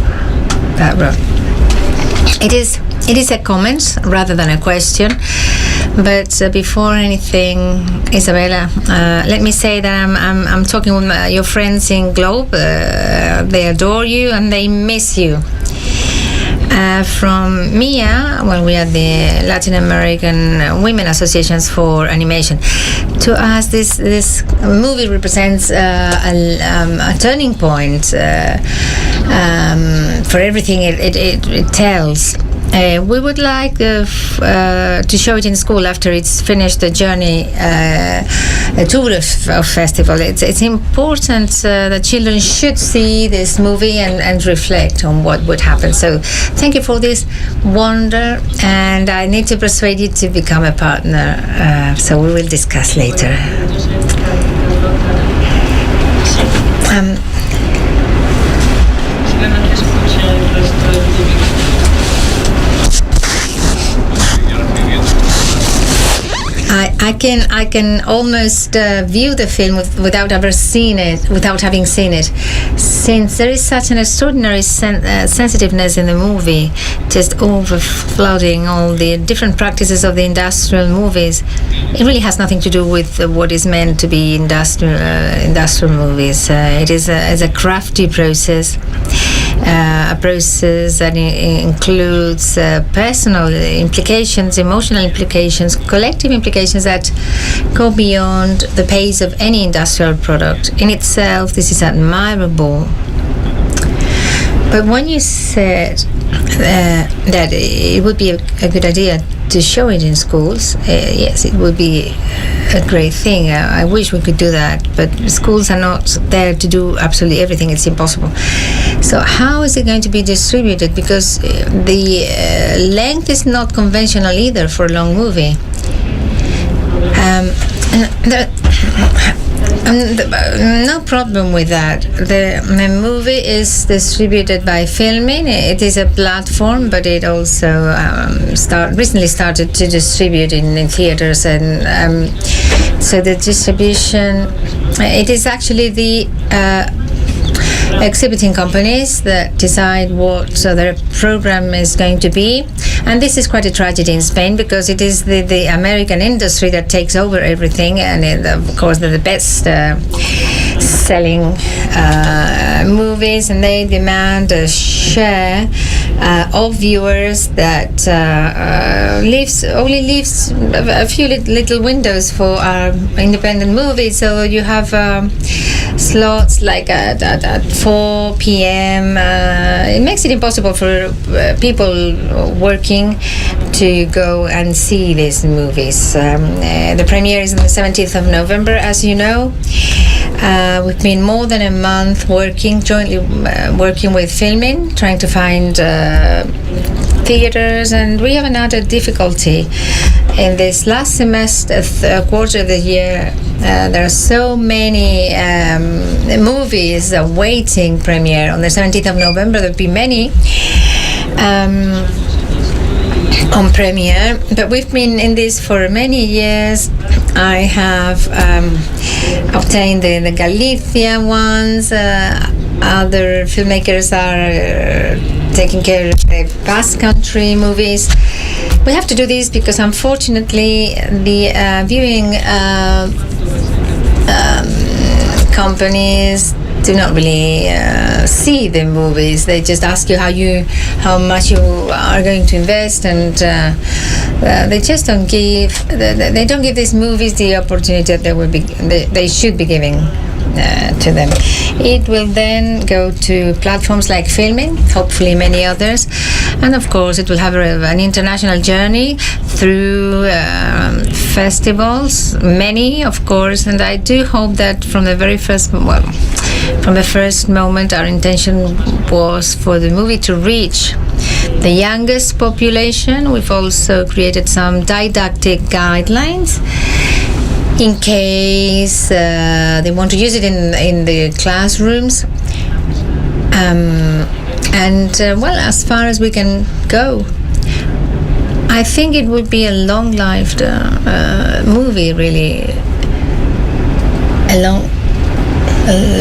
that row. It is a comment rather than a question. But before anything, Isabella, let me say that I'm talking with your friends in Globe. They adore you and they miss you. From Mia, when we are the Latin American Women Associations for Animation, to us this movie represents a turning point for everything it tells. We would like to show it in school after it's finished the journey, a tour of festival. It's important that children should see this movie and reflect on what would happen. So thank you for this wonder, and I need to persuade you to become a partner. So we will discuss later. I can almost view the film without having seen it, since there is such an extraordinary sensitiveness in the movie, just overflooding all the different practices of the industrial movies. It really has nothing to do with what is meant to be industrial movies. It is a crafty process. A process that includes personal implications, emotional implications, collective implications that go beyond the pace of any industrial product. In itself, this is admirable. But when you said that it would be a good idea to show it in schools, yes, it would be a great thing. I wish we could do that, but schools are not there to do absolutely everything. It's impossible. So how is it going to be distributed? Because the length is not conventional either for a long movie. No problem with that. The movie is distributed by Filmin. It is a platform, but it also recently started to distribute in theaters, and so the distribution. It is actually the exhibiting companies that decide what their program is going to be, and this is quite a tragedy in Spain, because it is the American industry that takes over everything, and of course they're the best selling movies, and they demand a share of viewers that only leaves a few little windows for our independent movies. So you have slots like at 4 p.m. It makes it impossible for people working to go and see these movies. The premiere is on the 17th of November, as you know. We've been more than a month jointly working with Filmin, trying to find theaters, and we have another difficulty. In this last semester, quarter of the year, there are so many movies awaiting premiere. On the 17th of November, there'll be many on premiere, but we've been in this for many years. I have obtained the Galicia ones. Other filmmakers are taking care of the Basque Country movies. We have to do this because, unfortunately, the viewing companies do not really see the movies. They just ask you how much you are going to invest, and they just don't give. They don't give these movies the opportunity that they should be giving to them. It will then go to platforms like Filmin, hopefully many others, and of course it will have an international journey through festivals, many of course, and I do hope that from the first moment our intention was for the movie to reach the youngest population. We've also created some didactic guidelines in case they want to use it in the classrooms, as far as we can go, I think it would be a long-lived movie, really, a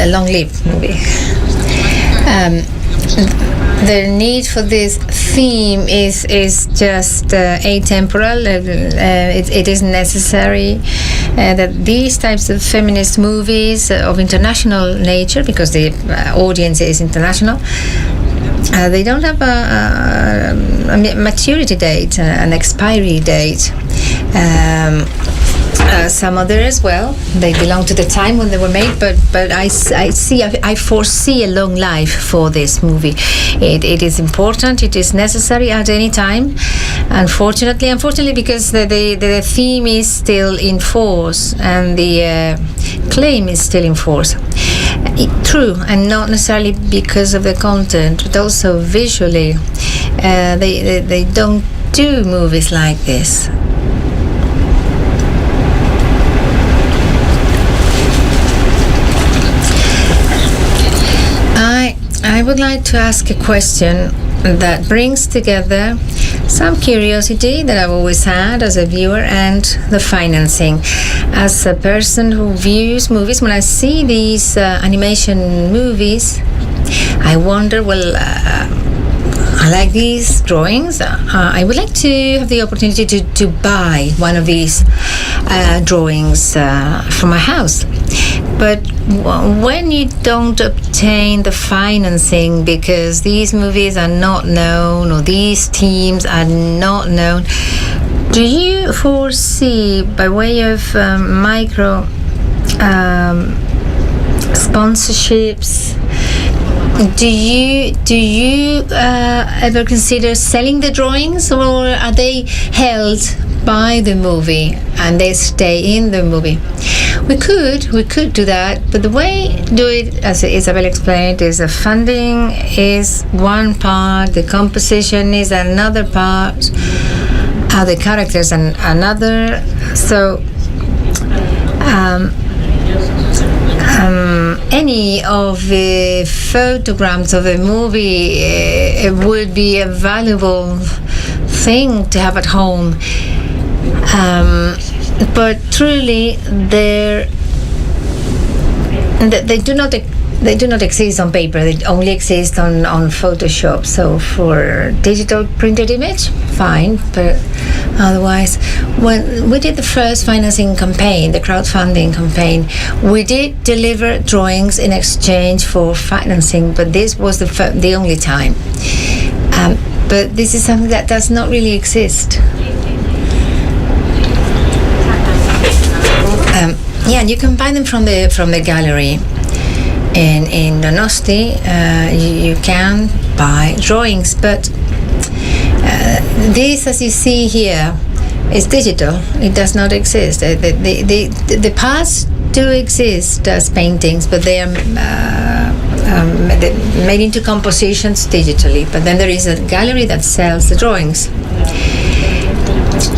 long-lived movie. The need for this theme is just atemporal. It is necessary that these types of feminist movies of international nature, because the audience is international, they don't have a maturity date, an expiry date. some others, well, they belong to the time when they were made, but I foresee a long life for this movie. It is important, it is necessary at any time. Unfortunately, because the theme is still in force and the claim is still in force. True, and not necessarily because of the content, but also visually. They don't do movies like this. I would like to ask a question that brings together some curiosity that I've always had as a viewer and the financing. As a person who views movies, when I see these animation movies, I wonder, well, I like these drawings. I would like to have the opportunity to buy one of these drawings for my house. But when you don't obtain the financing because these movies are not known or these teams are not known, do you foresee, by way of micro sponsorships, do you ever consider selling the drawings, or are they held by the movie and they stay in the movie? We could do that, but the way to do it, as Isabel explained, is the funding is one part, the composition is another part, the characters and another. So any of the photographs of the movie it would be a valuable thing to have at home. But truly, they do not exist on paper. They only exist on Photoshop. So for digital printed image, fine. But otherwise, when we did the first financing campaign, the crowdfunding campaign, we did deliver drawings in exchange for financing. But this was the only time. But this is something that does not really exist. And you can buy them from the gallery in Donosti. You can buy drawings, but this, as you see here, is digital. It does not exist. The parts do exist as paintings, but they are made into compositions digitally. But then there is a gallery that sells the drawings.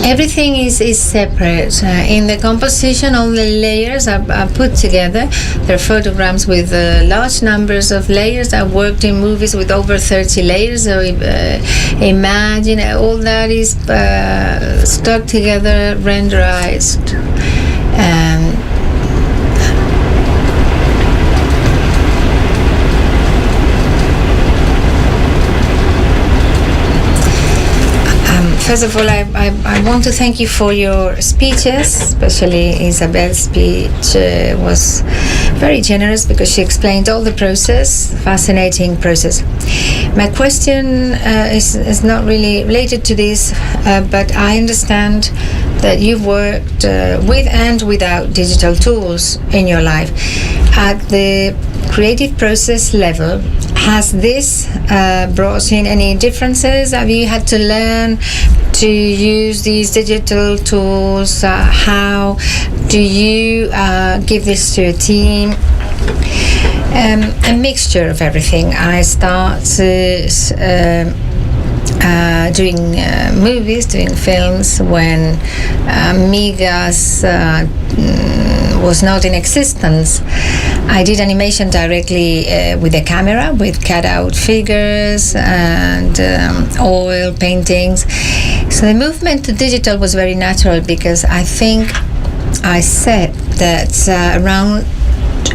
Everything is separate. In the composition, all the layers are put together. There are photograms with large numbers of layers. I've worked in movies with over 30 layers, so imagine all that is stuck together, renderized. First of all, I want to thank you for your speeches, especially Isabel's speech was very generous because she explained all the process, fascinating process. My question is not really related to this, but I understand that you've worked with and without digital tools in your life. At the creative process level, has this brought in any differences? Have you had to learn to use these digital tools? How do you give this to a team? A mixture of everything. I started doing movies, doing films when Migas was not in existence. I did animation directly with the camera, with cut-out figures and oil paintings. So the movement to digital was very natural because I think I said that around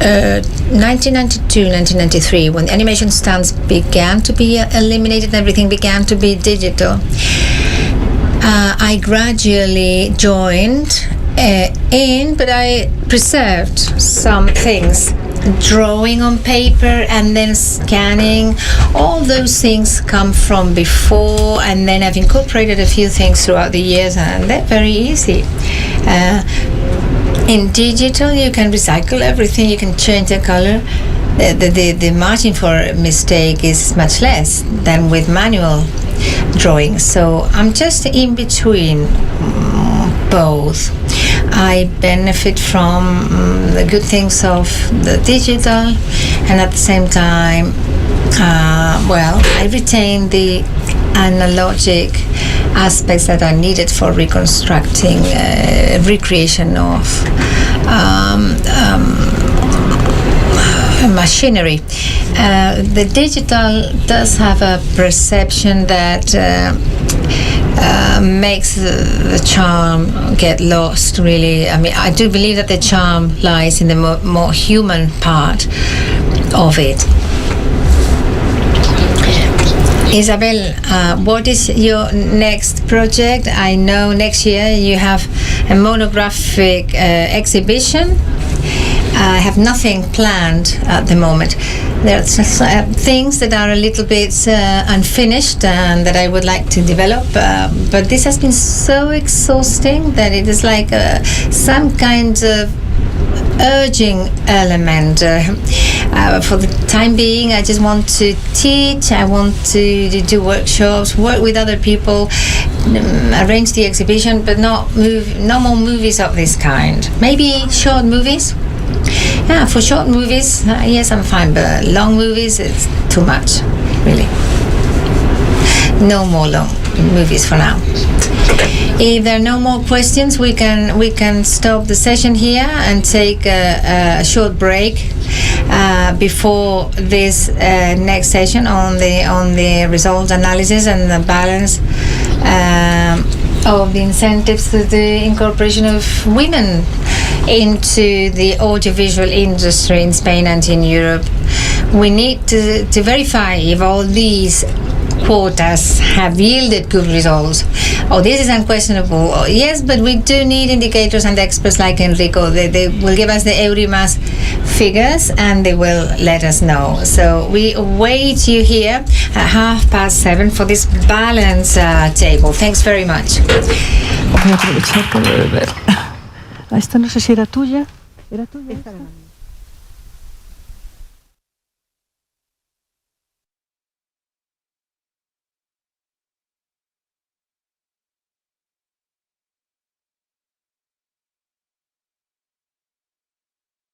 1992, 1993, when the animation stands began to be eliminated and everything began to be digital, I gradually joined but I preserved some things drawing on paper and then scanning. All those things come from before, and then I've incorporated a few things throughout the years, and they're very easy. In digital, you can recycle everything, you can change the color. The margin for mistake is much less than with manual drawing. So I'm just in between both. I benefit from the good things of the digital, and at the same time, I retain the analogic aspects that are needed for reconstructing, recreation of machinery. The digital does have a perception that makes the charm get lost, really. I mean, I do believe that the charm lies in the more human part of it. Isabel, what is your next project? I know next year you have a monographic exhibition. I have nothing planned at the moment. There are things that are a little bit unfinished and that I would like to develop, but this has been so exhausting that it is like some kind of urging element. For the time being, I just want to teach, I want to do workshops, work with other people, arrange the exhibition, but no more movies of this kind. Maybe short movies. Yeah, for short movies, yes, I'm fine, but long movies, it's too much, really. No more long movies for now. If there are no more questions, we can stop the session here and take a short break before this next session on the results analysis and the balance of the incentives to the incorporation of women into the audiovisual industry in Spain and in Europe. We need to verify if all these quotas have yielded good results. Oh, this is unquestionable. Oh, yes, but we do need indicators and experts like Enrico. They will give us the Eurimas figures and they will let us know. So we await you here at 7:30 for this balance table. Thanks very much. Voy a aprovechar para beber. Esta no sé si era tuya. ¿Era tuya? Esta era la mía.